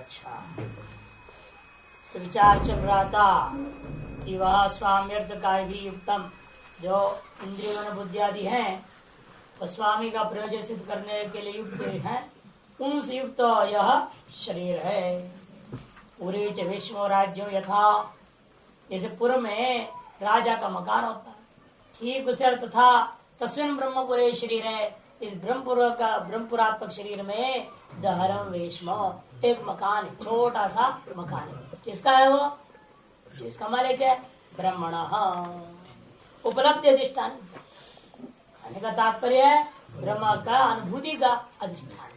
अच्छा, तो विचार चल रहा था कि वह स्वाम्यर्थ का भी युक्तम जो इंद्रिय बुद्धि आदि हैं वो स्वामी का प्रयोजन सिद्ध करने के लिए युक्त हैं, उनसे युक्त यह शरीर है। पूरे च विश्व राज्यों यथा, जैसे पूर्व में राजा का मकान होता है, ठीक उसे अर्थ था तस्मिन् ब्रह्मपुरे शरीर है। इस ब्रह्मपुरात्मक शरीर में दहरम वेश्म, एक मकान है, छोटा सा मकान है। किसका है वो? जिसका मालिक है ब्रह्मण। उपलब्धि अधिष्ठान कहने का तात्पर्य है ब्रह्म का अनुभूति का अधिष्ठान,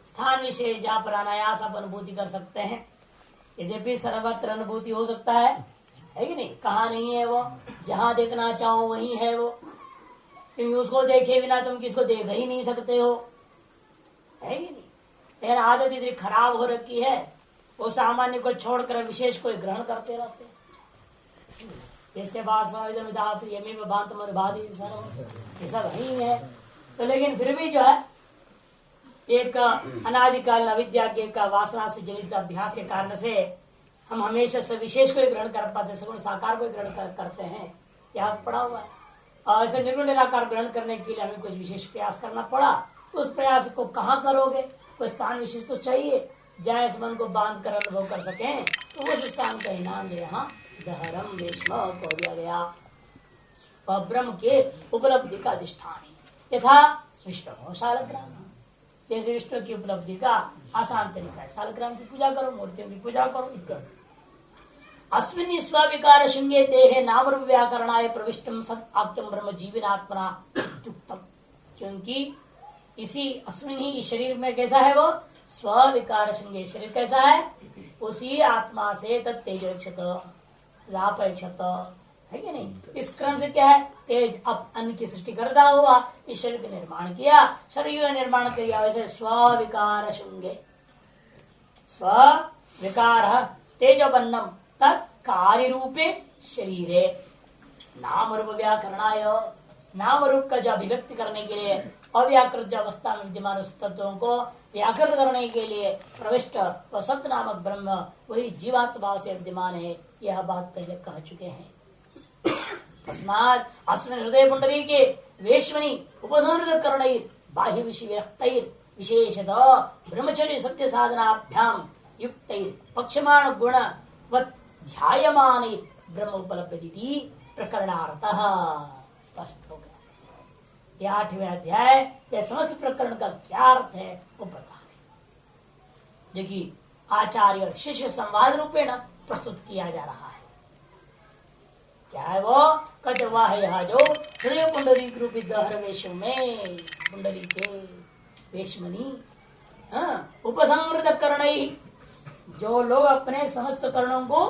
स्थान विशेष जहाँ पर अनायास आप अनुभूति कर सकते हैं। यद्यपि सर्वत्र अनुभूति हो सकता है कि नहीं? कहाँ नहीं है वो? जहाँ देखना चाहो वहीं है वो, क्योंकि उसको देखे बिना तुम किसको देख ही नहीं सकते हो, है कि नहीं? लेकिन आदत इतनी खराब हो रखी है, वो सामान्य को छोड़कर विशेष को ग्रहण करते रहते हैं। जैसे ये सब ही है। तो लेकिन फिर भी जो है एक अनादिकाल अविद्या के का वासना से जनित अभ्यास के कारण से हम हमेशा से विशेष को ग्रहण कर पाते, सगुण साकार को ग्रहण करते हैं। याद पड़ा हुआ है। और ऐसे निर्गुण निराकार ग्रहण करने के लिए हमें कुछ विशेष प्रयास करना पड़ा। तो उस प्रयास को कहाँ करोगे? कोई स्थान विशेष तो चाहिए जहाँ इस मन को बांध कर अनुभव कर सके। तो उस स्थान का इनाम जो यहाँ दहरम वेश्म को दिया गया, वह ब्रह्म के उपलब्धि का अधिष्ठान यथा विष्णु शालग्राम। जैसे विष्णु की उपलब्धि का आसान तरीका है, शालग्राम की पूजा करो, मूर्तियों की पूजा करो। अस्मिन् स्विकार शृंगे देहे नाम रूप व्याकरणाय प्रविष्टम सत आप्तम ब्रह्म जीवनात्मना युक्तम। क्योंकि इसी अस्मिन् ही शरीर में कैसा है वो? स्विकार शृंगे शरीर कैसा है? उसी आत्मा से तत्तेजक्षत लापक्षत, है कि नहीं? इस क्रम से क्या है? तेज अब अन्न की सृष्टि करता हुआ इस शरीर का निर्माण किया, शरीर का निर्माण किया। वैसे स्विकार शृंगे स्विकार तेजोपन्नम कार्य रूपे शरीरे नाम रूप व्याकरणाय, नाम रूप का जो अभिव्यक्ति करने के लिए अव्याकृत अवस्था में विद्यमान उस तत्वों को व्याकृत करने के लिए प्रविष्ट व सत्य नामक ब्रह्म वही जीवात्म भाव से विद्यमान है। यह बात पहले कह चुके हैं। तस्मात् अस्मिन् हृदय पुंडरी के वेश्मनि उपसंहृत करण बाह्य विषय विरक्तैर विशेषतः ब्रह्मचर्य सत्य साधनाभ्याम युक्तैर पक्षमाण गुणवत् ध्यायमान ब्रह्म उपलब्धि प्रकरणार्थः स्पष्ट हो गया। यह 8वें अध्याय यह समस्त प्रकरण का क्या अर्थ है वो बता रहे, जो कि आचार्य और शिष्य संवाद रूपेण प्रस्तुत किया जा रहा है। क्या है वो? कहते वह है यह जो हृदय पुंडरी रूपी दहर वेशों में पुंडरी के वेशमनी उपसंहृत करण, जो लोग अपने समस्त करणों को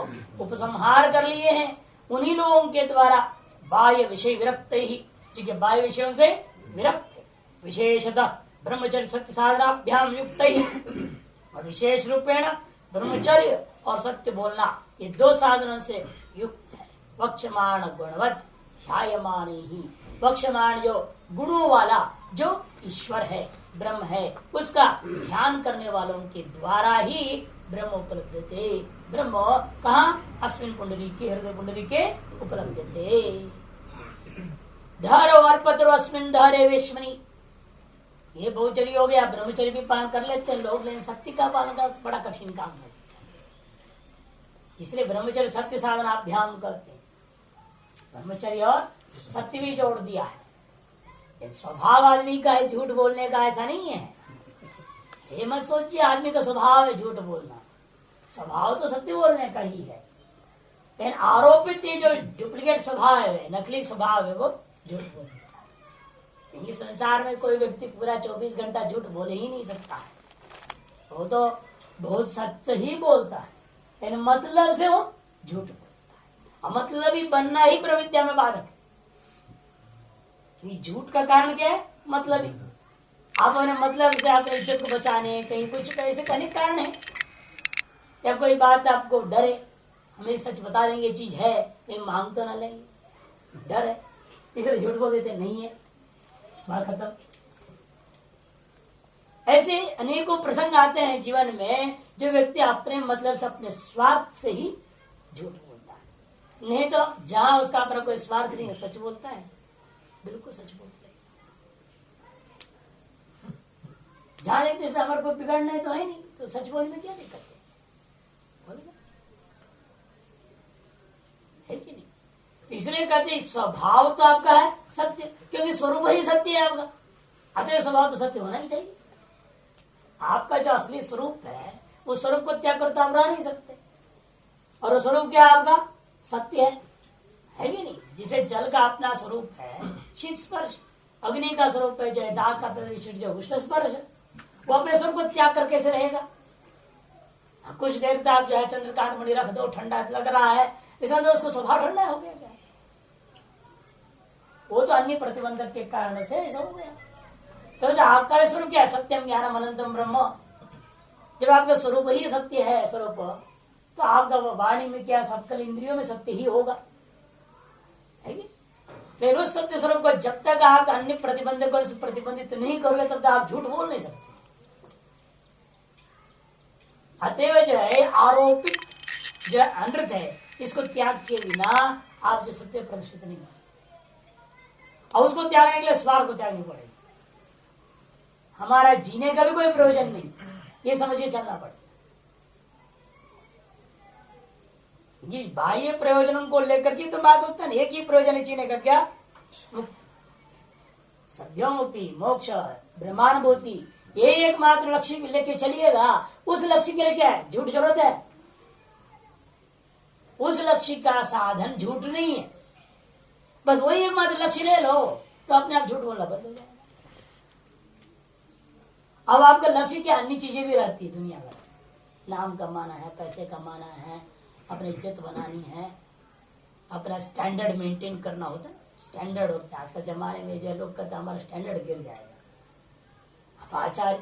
उपसंहार कर लिए हैं, उन्हीं लोगों के द्वारा बाह्य विषय विरक्त ही, जो बाह्य विषयों से विरक्त, विशेषतः ब्रह्मचर्य सत्य साधनाभ्याम युक्त ही, और विशेष रूपेण ब्रह्मचर्य और सत्य बोलना ये 2 साधनों से युक्त है। वक्षमाण गुणवत ध्यायमान ही, वक्षमाण जो गुणों वाला जो ईश्वर है ब्रह्म है, उसका ध्यान करने वालों के द्वारा ही ब्रह्म उपलब्ध थे। ब्रह्म कहाँ? अस्मिन् पुंडरी के हृदय पुंडरी के उपलब्ध थे। धर अल्पतर अस्मिन् धरे वेश्मनि, ये बहुचर्य हो गया। ब्रह्मचर्य भी पालन कर लेते हैं लोग, लेकिन सत्य का पालन कर बड़ा कठिन काम है, इसलिए ब्रह्मचर्य सत्य साधनाभ्याम करते हैं। ब्रह्मचर्य और सत्य भी जोड़ दिया है। स्वभाव आदमी का है झूठ बोलने का, ऐसा नहीं है। ये मत सोचिए आदमी का स्वभाव है झूठ बोलना, स्वभाव तो सत्य बोलने का ही है। लेकिन आरोपित ये जो डुप्लीकेट स्वभाव है, नकली स्वभाव है, वो झूठ बोलने का। क्योंकि संसार में कोई व्यक्ति पूरा 24 घंटा झूठ बोल ही नहीं सकता है, वो तो बहुत सत्य ही बोलता है, लेकिन मतलब से वो झूठ बोलता है। अमतलब ही बनना ही प्रविद्या में बाधक है। झूठ का कारण क्या है? मतलब ही आप अपने मतलब से अपने इज्जत को बचाने कहीं कुछ ऐसे अनेक कारण है, या कोई बात आपको डर है, हमें सच बता देंगे ये चीज है, कहीं मांग तो ना लेंगे, डर है, इसलिए झूठ बोल देते नहीं है, बात खत्म। ऐसे अनेकों प्रसंग आते हैं जीवन में जो व्यक्ति अपने मतलब से अपने स्वार्थ से ही झूठ बोलता है। नहीं तो जहां उसका अपना कोई स्वार्थ नहीं है सच बोलता है, बिल्कुल सच बोलता है। जहां देखते से हमारे को बिगड़ना है तो है नहीं, तो सच बोलने में क्या दिक्कत है, बोलेगा है कि नहीं। तो इसलिए कहते स्वभाव तो आपका है सत्य, क्योंकि स्वरूप ही सत्य है आपका, अतः स्वभाव तो सत्य होना ही चाहिए। आपका जो असली स्वरूप है उस स्वरूप को त्याग कर तो आप रह नहीं सकते, और वो स्वरूप क्या आपका सत्य है कि नहीं। जिसे जल का अपना स्वरूप है शीत स्पर्श, अग्नि का स्वरूप है जो है दाग का विशिष्ट जो उष्ण स्पर्श, वो अपने स्वरूप को त्याग कर कैसे रहेगा। कुछ देर तक आप जो है चंद्रकांत मणि रख दो, ठंडा लग रहा है, इसका तो उसको स्वभाव ठंडा हो गया क्या, वो तो अन्य प्रतिबंधक के कारण से ऐसा हो गया। तो जो आपका स्वरूप क्या है, सत्यम ज्ञानम अनंतम ब्रह्म, जब आपका स्वरूप ही सत्य है स्वरूप, तो आपका वाणी में क्या सकल इंद्रियों में सत्य ही होगा, है कि? लेकिन उस सत्य स्वरूप को जब तक आप अन्य प्रतिबंधकों से प्रतिबंधित नहीं करोगे तब तक आप झूठ बोल नहीं सकते। अतएव जो है आरोपित जो अनृत है इसको त्याग के बिना आप जो सत्य प्रतिष्ठित नहीं हो सकते, और उसको त्यागने के लिए स्वार्थ को त्यागनी पड़ेगी। हमारा जीने का भी कोई प्रयोजन नहीं, ये समझिए चलना पड़ेगा। ये बाह्य प्रयोजनों को लेकर के तो बात होता है, एक ही प्रयोजन है जीने का, क्या सद्यो मुक्ति, मोक्ष, ब्रह्मानुभूति, ये एकमात्र लक्ष्य लेके चलिएगा। उस लक्ष्य के लिए क्या है, झूठ जरूरत है। उस लक्ष्य का साधन झूठ नहीं है, बस वही एकमात्र लक्ष्य ले लो तो अपने आप झूठ बोलना बंद हो जाएगा। अब आपका लक्ष्य क्या, अन्य चीजें भी रहती है दुनिया में, नाम कमाना है, पैसे कमाना है, अपनी इज्जत बनानी है, अपना स्टैंडर्ड मेंटेन करना होता है। स्टैंडर्ड होता है आज के जमाने में, जो लोग कहते हैं हमारा स्टैंडर्ड गिर जाएगा।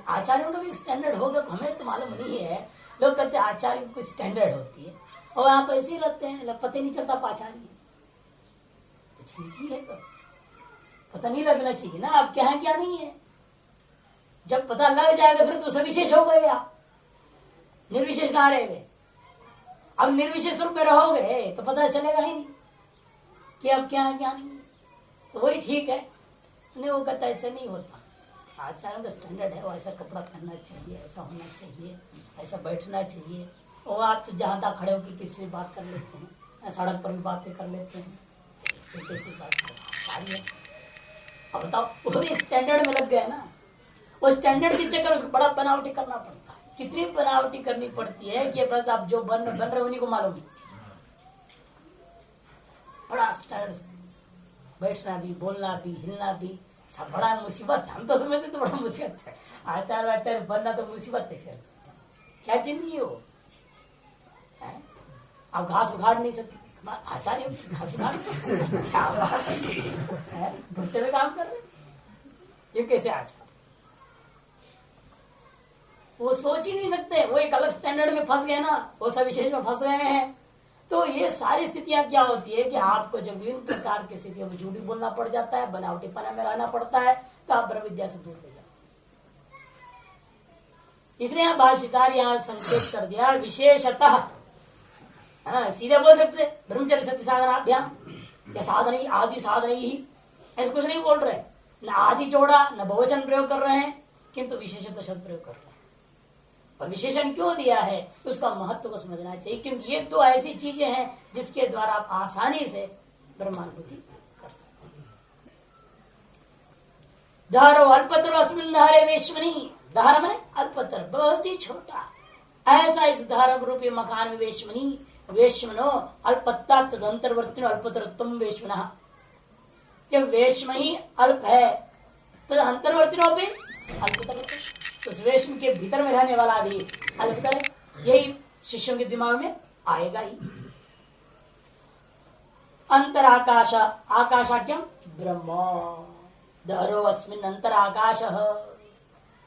आचार्यों का भी स्टैंडर्ड होगा, हमें तो मालूम नहीं है। लोग कहते हैं आचार्य की स्टैंडर्ड होती है, और आप ऐसे ही रहते हैं, पता ही नहीं चलता आप आचार्य तो ठीक ही है, तो पता नहीं लगना चाहिए ना आप क्या है क्या नहीं है। जब पता लग जाएगा फिर तो सविशेष हो गए, आप निर्विशेष कहाँ रह गए। अब निर्विशेष रूप में रहोगे तो पता चलेगा ही नहीं कि अब क्या है क्या नहीं, तो वही ठीक है। नहीं, वो कहता ऐसा नहीं होता, आचार्यों का स्टैंडर्ड है, वो ऐसा कपड़ा पहनना चाहिए, ऐसा होना चाहिए, ऐसा बैठना चाहिए। और आप तो जहां तक खड़े होकर किसी से बात कर लेते हैं, सड़क पर भी बातें कर लेते हैं, कैसी बात है। अब बताओ, वो भी स्टैंडर्ड में लग गया ना, वो स्टैंडर्ड के चक्कर उसको बड़ा बनावटी करना पड़ता है। कितनी बनावटी करनी पड़ती है कि बस आप जो बन रहे उन्हीं को मालूम है। बड़ा स्टैंडर्ड, बैठना भी, बोलना भी, हिलना भी, सब बड़ा मुसीबत है। हम तो समझते तो बड़ा मुसीबत है, आचार्य बनना तो मुसीबत है। फिर क्या जिंदगी हो, आप घास उखाड़ नहीं सकते, आचार्य घास उखाड़ क्या बात है, भुट्टे में काम कर रहे, ये कैसे आचार्य, वो सोच ही नहीं सकते। वो एक अलग स्टैंडर्ड में फंस गए ना, वो सब विशेष में फंस गए हैं। तो ये सारी स्थितियां क्या होती है कि आपको जब विभिन्न प्रकार की स्थितियों में झूठी बोलना पड़ जाता है, बनावटीपना में रहना पड़ता है, तो आप ब्रह्म विद्या से दूर हो जाते। इसलिए आप भाष्यकार यहाँ संकेत कर दिया विशेषतः, सीधे बोल सकते ब्रह्मचर्य सत्य साधनाभ्याम या साधन ही आदि साधन ही, ऐसा कुछ नहीं बोल रहे, न आदि जोड़ा न बहुवचन प्रयोग कर रहे हैं, किंतु विशेषतः शब्द प्रयोग कर रहे हैं। और विशेषण क्यों दिया है उसका महत्व को समझना चाहिए, क्योंकि ये तो ऐसी चीजें हैं जिसके द्वारा आप आसानी से ब्रह्मानुभूति कर सकते हैं। धारो अल्पतर अस्मिन् धारे वेश्मनी, धार में अल्पतर बहुत ही छोटा, ऐसा इस धार रूपी मकान में वेश्मनी, वेश्मनो अल्पत्ता तदंतर्वर्तिनो अल्पतरत्वम वेश्मनः। जब वेश्म ही अल्प है तो अंतर्वर्तिनो भी अल्पतर, उस वेश्म के भीतर में रहने वाला भी अल्पतर है। यही शिष्यों के दिमाग में आएगा ही। अंतर आकाश, आकाशाख्यम ब्रह्म, दहरो अस्मिन् अंतर आकाश,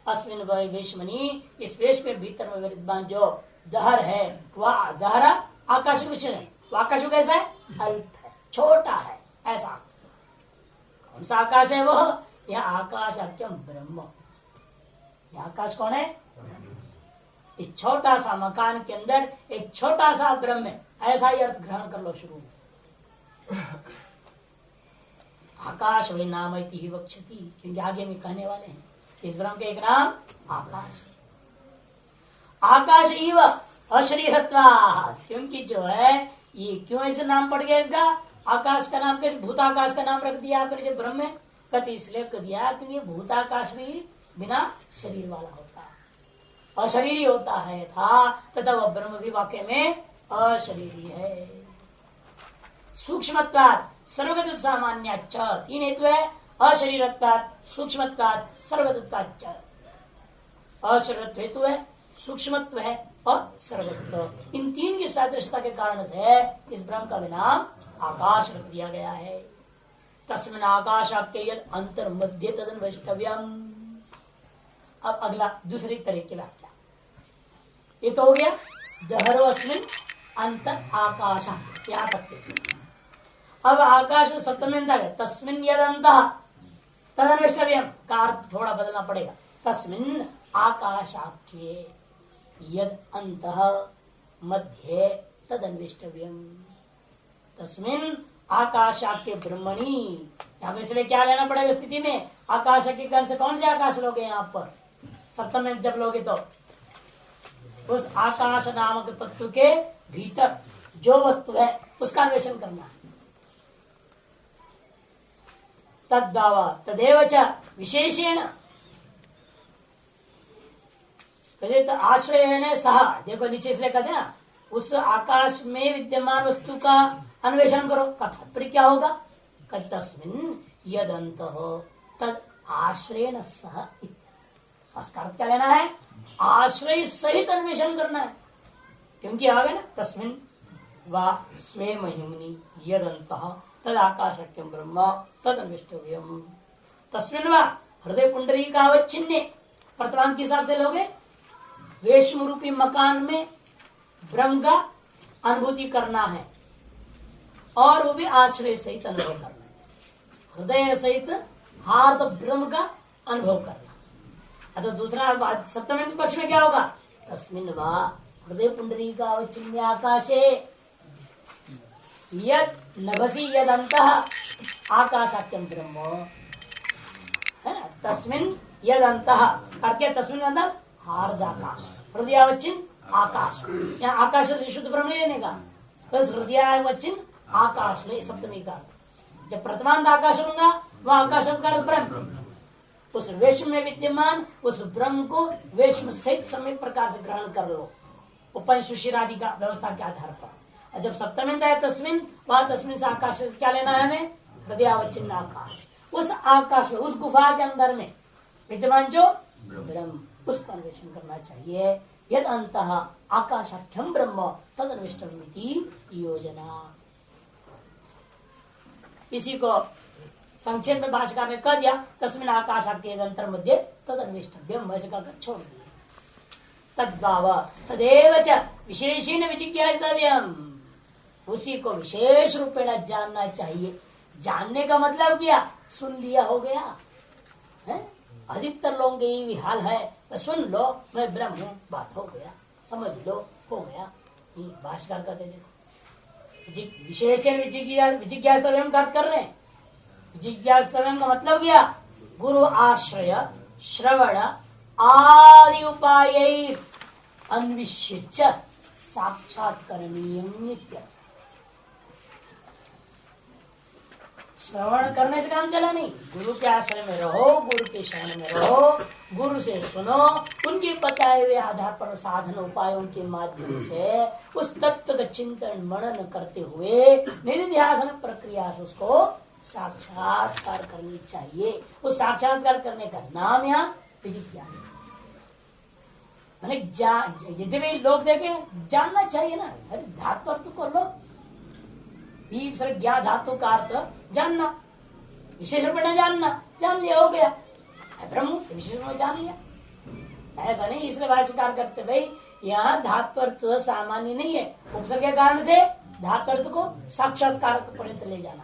अस्मिन् वेश्मनि, इस वेश्म के भीतर में विद्यमान जो दहर है वह दहरा आकाश विषय है। वो आकाश कैसा है, अल्प है, छोटा है, ऐसा। कौन सा आकाश है वह, यह आकाशाख्यम ब्रह्म। ये आकाश कौन है? एक छोटा सा मकान के अंदर एक छोटा सा ब्रह्म है, ऐसा ही अर्थ ग्रहण कर लो शुरू में। आकाश वही नाम ही वक्षति, क्योंकि आगे में कहने वाले हैं इस ब्रह्म के एक नाम आकाश। आकाश इव अशरीरत्वात्, क्योंकि जो है ये क्यों ऐसे नाम पड़ गया इसका? आकाश का नाम कैसे भूताकाश का नाम रख दिया आपने जो ब्रह्म है? कति इसलिए कह दिया क्योंकि भूताकाश भी बिना शरीर वाला होता है, अशरीरी होता है था, तथा वह ब्रह्म भी वाक्य में अशरीरी है। सूक्ष्मत्वात् सर्वगत सामान्य तीन हेतु है, अशरीरत्वात् सूक्ष्मत्वात् सर्वगतत्वाच्च। अशरीरत्व हेतु है, सूक्ष्मत्व है और सर्वगत, इन तीन की सादृश्यता के कारण से इस ब्रह्म का नाम आकाश रख दिया गया है। तस्मिन् आकाशाख्ये यत् अंतर्मध्ये तदन्वेष्टव्यम्। अब अगला दूसरी तरह की व्याख्या, ये तो हो गया दहरो अस्मिन् अंतर आकाश, यहाँ तक। अब आकाश में सप्तमी अंत है, तस्मिन् यदन्तः तदन्वेष्टव्यम् का अर्थ थोड़ा बदलना पड़ेगा। तस्मिन् आकाशाख्ये यद अंतः मध्ये तदन्वेष्टव्यम्। तस्मिन् आकाशाख्ये ब्रह्मणि, यहाँ पे इसलिए क्या लेना पड़ेगा स्थिति में? आकाश के कारण से कौन से आकाश लोगे यहाँ पर? सप्तम में जब लोगे तो उस आकाश नामक तत्व के भीतर जो वस्तु है उसका अन्वेषण करना है। तद्भाव तदेव च विशेषेण आश्रय सह, देखो नीचे इसलिए कहते हैं ना, उस आकाश में विद्यमान वस्तु का अन्वेषण करो। का तात्पर्य क्या होगा? तस्मिन् यदन्तः तद आश्रयेण सह, इसका अर्थ क्या लेना है? आश्रय सहित अन्वेषण करना है, क्योंकि आ गया ना तस्मिन् वा स्वे महिमनि यदन्तः तद आकाशक्यम ब्रह्म तद अन्वेष्टव्यम्। तस्मिन् वा हृदय पुंडरी का अवच्छिन्ने, वर्तमान के हिसाब से लोगे वेश्म रूपी मकान में ब्रह्म का अनुभूति करना है, और वो भी आश्रय सहित अनुभव करना है, हृदय सहित हार्द ब्रह्म का अनुभव करना। अतः दूसरा सप्तम पक्ष में क्या होगा? तस्मिन् वा हृदय पुंडरी का अवच्छिन्न आकाशे यद नभसी यद अंतः आकाशाख्यम ब्रह्म, है ना? तस्मिन् यद अंतः करके तस्मिन् अंतः हार्द आकाश, हृदयावच्छिन्न आकाश, यहाँ आकाश से शुद्ध ब्रह्म लेने का, बस हृदयावच्छिन्न आकाश में सप्तमी का। जब प्रथमांत आकाश होगा वह आकाश का ब्रह्म, उस वेश्म में विद्यमान उस ब्रह्म को वेश्म सहित समय प्रकार से ग्रहण कर लो, उपनिषद आदि का व्यवस्था के आधार पर। और जब सप्तमी है तस्मिन, वह तस्मिन से आकाश से क्या लेना है हमें? हृदयावच्छिन्न आकाश, उस आकाश में उस गुफा के अंदर में विद्यमान जो ब्रह्म, उसका अन्वेषण करना चाहिए। यद अंतः आकाशाख्यम ब्रह्म तद अन्वेष्टव्यमिति योजना। इसी को संक्षेप में भाष्यकार ने कह दिया, तस्मिन् आकाशाख्ये अंतर मध्य तद अन्वेष्टव्यम, ऐसे कहकर छोड़ दिया। तद्भाव तदेव च विशेषेण विजिज्ञासितव्यम्, उसी को विशेष रूपेण जानना चाहिए। जानने का मतलब क्या? सुन लिया हो गया है? अधिकतर लोगों के ये हाल है, तो सुन लो मैं ब्रह्म हूँ, बात हो गया, समझ लो, हो गया। भाष्यकार कहते देखो विशेषण विजिज्ञासितव्यम् का अर्थ कर रहे हैं। विजिज्ञासितव्यम् का मतलब क्या? गुरु आश्रय श्रवण आदि उपाय अन्विष्य साक्षात्करणीयम् नित्य। श्रवण करने से काम चला नहीं, गुरु के आश्रय में रहो, गुरु के शरण में रहो, गुरु से सुनो, उनके बताए हुए आधार पर साधन उपायों के माध्यम से उस तत्व का चिंतन मनन करते हुए निधिध्यासन प्रक्रिया से उसको साक्षात्कार करनी चाहिए। उस साक्षात्कार करने का नाम यहाँ विजिज्ञा। यद्यपि लोग देखे जानना चाहिए ना, अरे धातु अर्थ को लो, ज्ञा धातु का अर्थ जानना, विशेष रूप में जानना, जान लिया हो गया, ब्रह्म विशेष रूप में जान लिया। ऐसा नहीं, इसलिए भाष्यकार करते भाई यहाँ धातु अर्थ सामान्य नहीं है, उपसर्ग के कारण से धातु अर्थ को साक्षात्कार पर्यंत ले जाना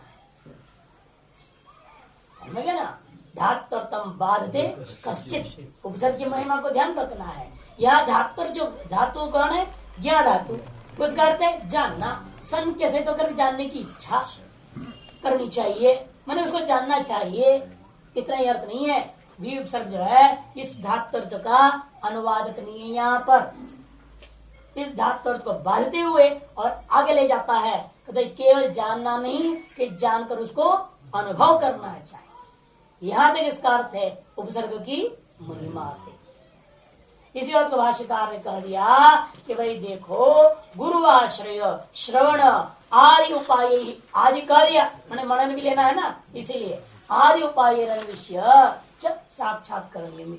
है ना। धात्वर्थम बाधते कश्चित। उपसर्ग की महिमा को ध्यान रखना है। यहाँ धातु जो धातु कौन है? ज्ञा धातु। उसका अर्थ है जानना। सन कैसे तो कर जानने की इच्छा करनी चाहिए, मैंने उसको जानना चाहिए, इतना ही अर्थ नहीं है। भी उपसर्ग जो है इस धात्वर्थ का अनुवादक नहीं है। यहाँ पर इस धात्वर्थ को बांधते हुए और आगे ले जाता है। तो केवल जानना नहीं कि जानकर उसको अनुभव करना चाहिए। यहाँ तक इसका अर्थ है उपसर्ग की महिमा से। इसी बात को भाष्यकार ने कह दिया कि भाई देखो, गुरु आश्रय श्रवण आदि उपाय, आदि कार्य मैंने मनन भी लेना है ना, इसीलिए आदि उपाय विषय साक्षात्करण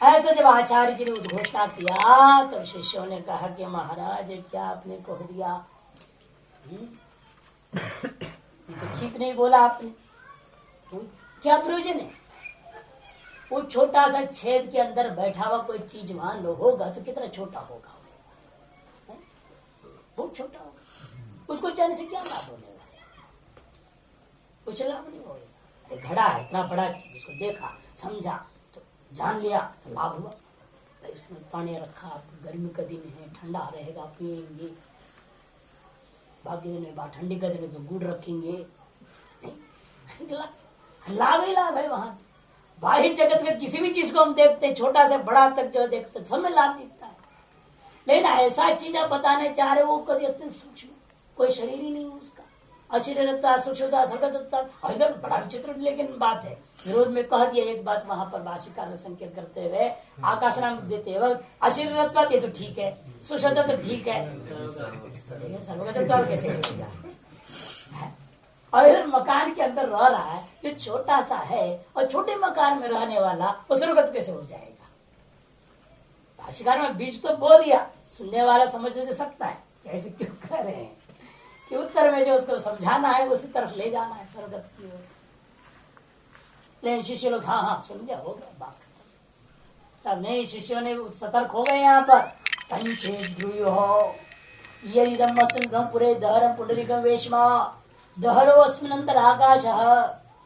ऐसा जब आचार्य जी ने उद्घोषणा किया तब शिष्यों ने कहा कि महाराज क्या आपने कह दिया, तो ठीक नहीं बोला आपने, तो क्या प्रयोजन है? वो छोटा सा छेद के अंदर बैठा हुआ कोई चीज मान लो होगा तो कितना छोटा होगा, बहुत छोटा होगा, उसको चैन से क्या लाभ होने वाला? कुछ लाभ नहीं होगा। घड़ा है इतना बड़ा चीज, उसको देखा समझा तो जान लिया तो लाभ हुआ। इसमें पानी रखा, गर्मी का दिन है ठंडा रहेगा पिएंगे, बाकी दिन में ठंडी का दिन में तो गुड़ रखेंगे, लाभ ही लाभ है। वहां बाह्य जगत के किसी भी चीज को हम देखते छोटा से बड़ा तक जो देखते सब में लाभ दिखता है, लेकिन ऐसा चीज आप बताने चाह रहे वो कभी अत्यंत सूक्ष्म, कोई शरीर ही नहीं उसका, अशरीरता सूक्ष्मता सर्गतता, इधर बड़ा विचित्र लेकिन बात है। विरोध में कह दिया एक बात वहां पर भाष्यकार ने संकेत करते हुए आकाश नाम देते वक्त अशरीरत्व ये तो ठीक है, सूक्ष्मता तो ठीक है, सर्वगतत्व कैसे होगा? और इधर मकान के अंदर रह रहा है जो छोटा सा है और छोटे मकान में रहने वाला वो सर्वगत कैसे हो जाएगा? भाष्यकार में बीज तो बो दिया, सुनने वाला समझ सकता है ऐसे क्यों कर रहे हैं कि उत्तर में जो उसको समझाना है उसी तरफ ले जाना है सर्वगत की ओर। लेकिन शिष्य लोग हाँ हाँ सुन गया, हो गया बात। तब नहीं, शिष्यों ने सतर्क हो गए यहाँ पर। पंचे ब्रूयो यदिदं अस्मिन् ब्रह्मपुरे दहरं पुंडरीकं वेश्मा दहरो अस्मिन्नंतर आकाशः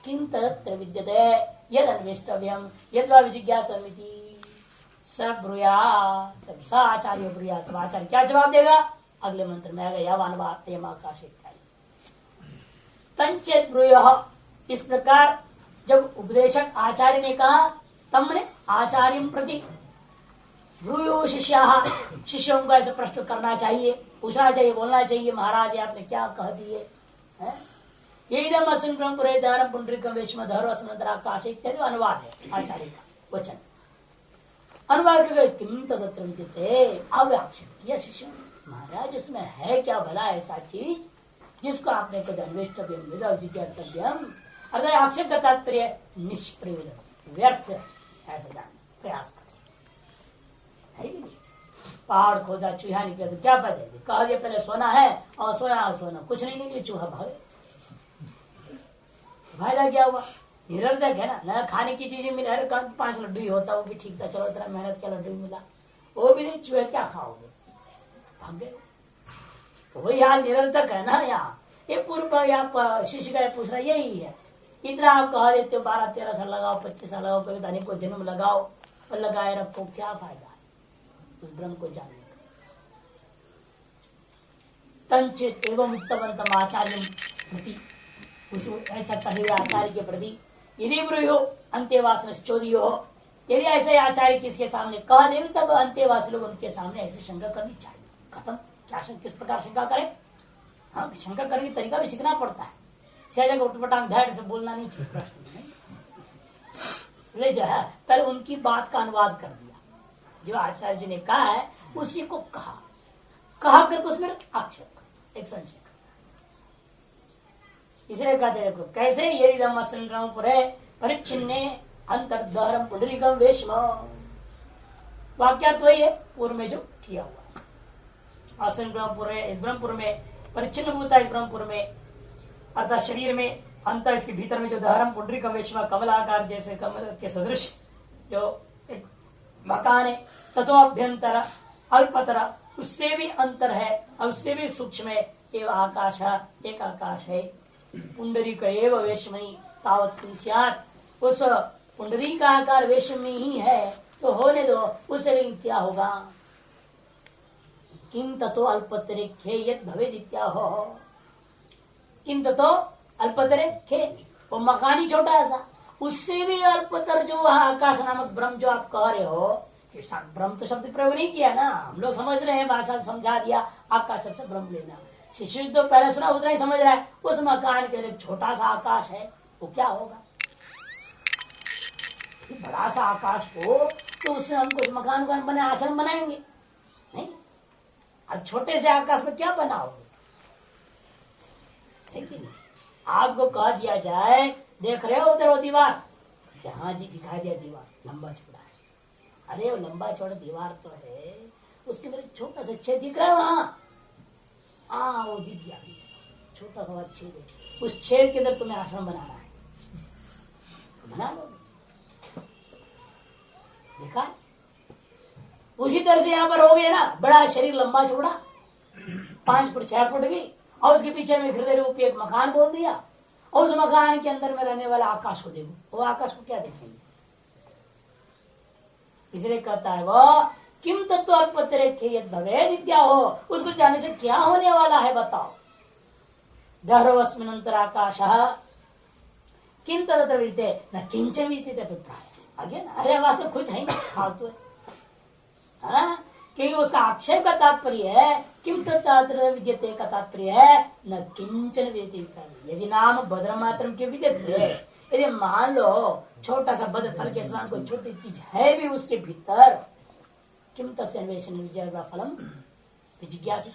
किं तत्र विद्यते यदन्वेष्टव्यं यद्वा विजिज्ञासमिति स ब्रूयात्। तब स आचार्य ब्रूयात्। तब आचार्य क्या जवाब देगा? अगले मंत्र में आएगा यावानवात्यम आकाश इत्यादि। तंचेत ब्रूयः, इस प्रकार जब उपदेशक आचार्य ने कहा तब ने आचार्य प्रति ब्रूयो शिष्याः, शिष्यों को ऐसे प्रश्न करना चाहिए, पूछना चाहिए, बोलना चाहिए, महाराज आपने क्या कह दिए? यदम अस्मिन् ब्रह्मपुरे दहरं पुंडरीकं वेश्म दहरो अस्मिन् आकाश इत्यादि अनुवाद है आचार्य का वचन। अनुवाद करके किम तत्र विद्यते, अब आक्षेप किया शिष्यों ने, महाराज उसमें है क्या भला ऐसा चीज जिसको आपने खुद अन्वेष्टव्यम जिज्ञातव्यम, अर्थात आक्षेप का तात्पर्य निष्प्रयोजन व्यर्थ ऐसा जानना प्रयास कर। पहाड़ खोदा चूहा निकले तो क्या पता, कह दिया पहले सोना है और सोना कुछ नहीं निकले, चूहा भागे, फायदा क्या हुआ? निरर्थक है ना खाने की चीजें मिले, हर 5 लड्डू ही होता, वो भी ठीक था, चलो इतना मेहनत का लड्डू मिला, वो भी नहीं, चूहे क्या खाओगे, भाग गए। तो वही हाल निरर्थक है ना। यहाँ ये पूर्व यहाँ शिष्य का पूछ रहा यही है, इतना आप कह देते हो 12-13 साल लगाओ, 25 साल लगाओ, कोई धनी को जन्म लगाओ और लगाए रखो, क्या फायदा है उस ब्रह्म को जानने का? तंचित एवं उत्तमंतम आचार्य प्रति, ऐसा कहे हुए आचार्य के प्रति यदि ब्रूयो अंत्यवासन चोदियो, यदि ऐसे आचार्य किसके सामने कह दे तब अंत्यवासी लोग उनके सामने ऐसी शंका करनी चाहिए। खत्म, क्या किस प्रकार शंका करें? हाँ, शंका करने का तरीका भी सीखना पड़ता है, सहज उठपटांग धैर्य से बोलना नहीं चाहिए प्रश्न में। इसलिए जो है पहले उनकी बात का अनुवाद कर दिया, जो आचार्य जी ने कहा है उसी को कहा करके उसमें आक्षेप कर, एक संशय। इसलिए कहते देखो कैसे यदिदं अस्मिन् ब्रह्मपुरे परिच्छिन्ने अंतर्दहरं पुंडरीकं वेश्म, वाक्यार्थ वही है पूर्व में जो किया हुआ। अस्मिन् ब्रह्मपुरे, इस ब्रह्मपुर में परिच्छिन्न भूता, इस ब्रह्मपुर में अर्थात शरीर में अंतर, इसके भीतर में जो दहरम पुंडरीकं वेश्म कमलाकार जैसे कमल के सदृश जो एक मकान है, तत्वाभ्यंतर अल्पतर, उससे भी अंतर है और उससे भी सूक्ष्म है, एवं आकाश, एक आकाश है। पुंडरी का एव वेशमयी तावत स्यात्, उस पुंडरी का आकार वेश में ही है तो होने दो, उससे लेकिन क्या होगा। किम ततो अल्पतरे खे यद भवेद इत्याहो, किम ततो अल्पतरे खे, वो मकान ही छोटा सा, उससे भी अल्पतर जो आकाश नामक ब्रह्म जो आप कह रहे हो, ब्रह्म तो शब्द प्रयोग नहीं किया ना, हम लोग समझ रहे हैं, भाषा समझा दिया, आकाश शब्द से ब्रह्म लेना। शिष्य तो पहले सुना उतना ही समझ रहा है, उस मकान के लिए छोटा सा आकाश है, वो क्या होगा। बड़ा सा आकाश हो तो उसमें हम कुछ मकान बने आश्रम बनाएंगे नहीं, अब छोटे से आकाश में क्या बनाओगे, ठीक है। आपको कह दिया जाए, देख रहे हो उधर वो दीवार, हाँ जी दिखाई दिया दीवार लंबा चौड़ा है, अरे वो लंबा चौड़ा दीवार तो है, उसके अंदर छोटा सा छेद दिख रहा है वहां, हाँ वो दिख गया, छोटा सा छेद है, उस छेद के अंदर तुम्हें आश्रम बनाना है, बना लो। देखा, उसी तरह से यहाँ पर हो गया ना, बड़ा शरीर लंबा चौड़ा 5 फुट 6 फुट की, और उसके पीछे में हृदय रूपी एक मकान बोल दिया, और उस मकान के अंदर में रहने वाला आकाश को देखो, वो आकाश को क्या देखेंगे। इसलिए कहता है वो किम तत्व अल्पतरे भवेद विद्या हो, उसको जानने से क्या होने वाला है बताओ। दहरवस्मिन अंतर आकाश किम तत्र विद्य न किंच विद्यते अभिप्राय, आगे ना, अरे वास्तव कुछ है फालतू है, क्योंकि उसका आक्षेप का तात्पर्य है किम तत्र विद्यते का तात्पर्य है न किंचन विद्यते। यदि नाम भद्र मात्र के विद्यते, यदि मान लो छोटा सा भद्र फल के समान कोई छोटी चीज है भी उसके भीतर, किम तस्य अन्वेषण विजय फलम विजिज्ञासु,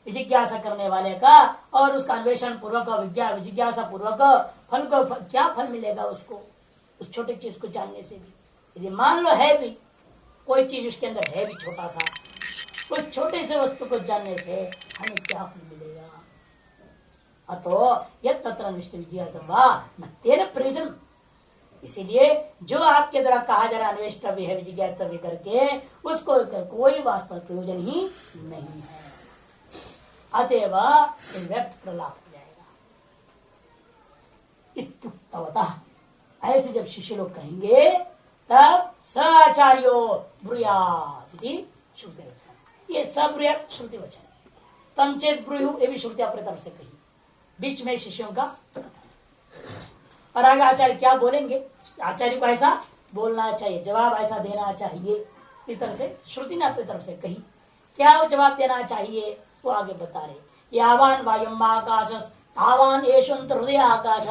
विजिज्ञासा करने वाले का और उसका अन्वेषण पूर्वक विजिज्ञासा पूर्वक फल को क्या फल मिलेगा उसको, उस छोटी चीज को जानने से भी। यदि मान लो है भी कोई चीज उसके अंदर है भी छोटा सा, उस छोटे से वस्तु को जानने से हमें क्या फल मिलेगा। अतो यद तत्र निष्ठ विजिज्ञासा न तेन प्रयोजन, इसीलिए जो आपके द्वारा कहा जा रहा अन्वेष्टव्य है विजिज्ञास्तव्य करके, उसको कोई वास्तव प्रयोजन ही नहीं है, अतएव व्यर्थ प्रलाप हो जाएगा। इत्युक्तवतः, ऐसे जब शिष्य लोग कहेंगे तब साचार्यो ब्रूयात् श्रुति वचन, ये सब ब्रूयात् श्रुति वचन, तम चेत ब्रूयु, ये भी श्रुति अपने तरफ से कही, बीच में शिष्यों का। और आगे आचार्य क्या बोलेंगे, आचार्य को ऐसा बोलना चाहिए, जवाब ऐसा देना चाहिए, इस तरह से श्रुति ने अपनी तरफ से कही। क्या वो जवाब देना चाहिए वो आगे बता रहे। यावान वायम आकाश तावान एषुंतर हृदय आकाश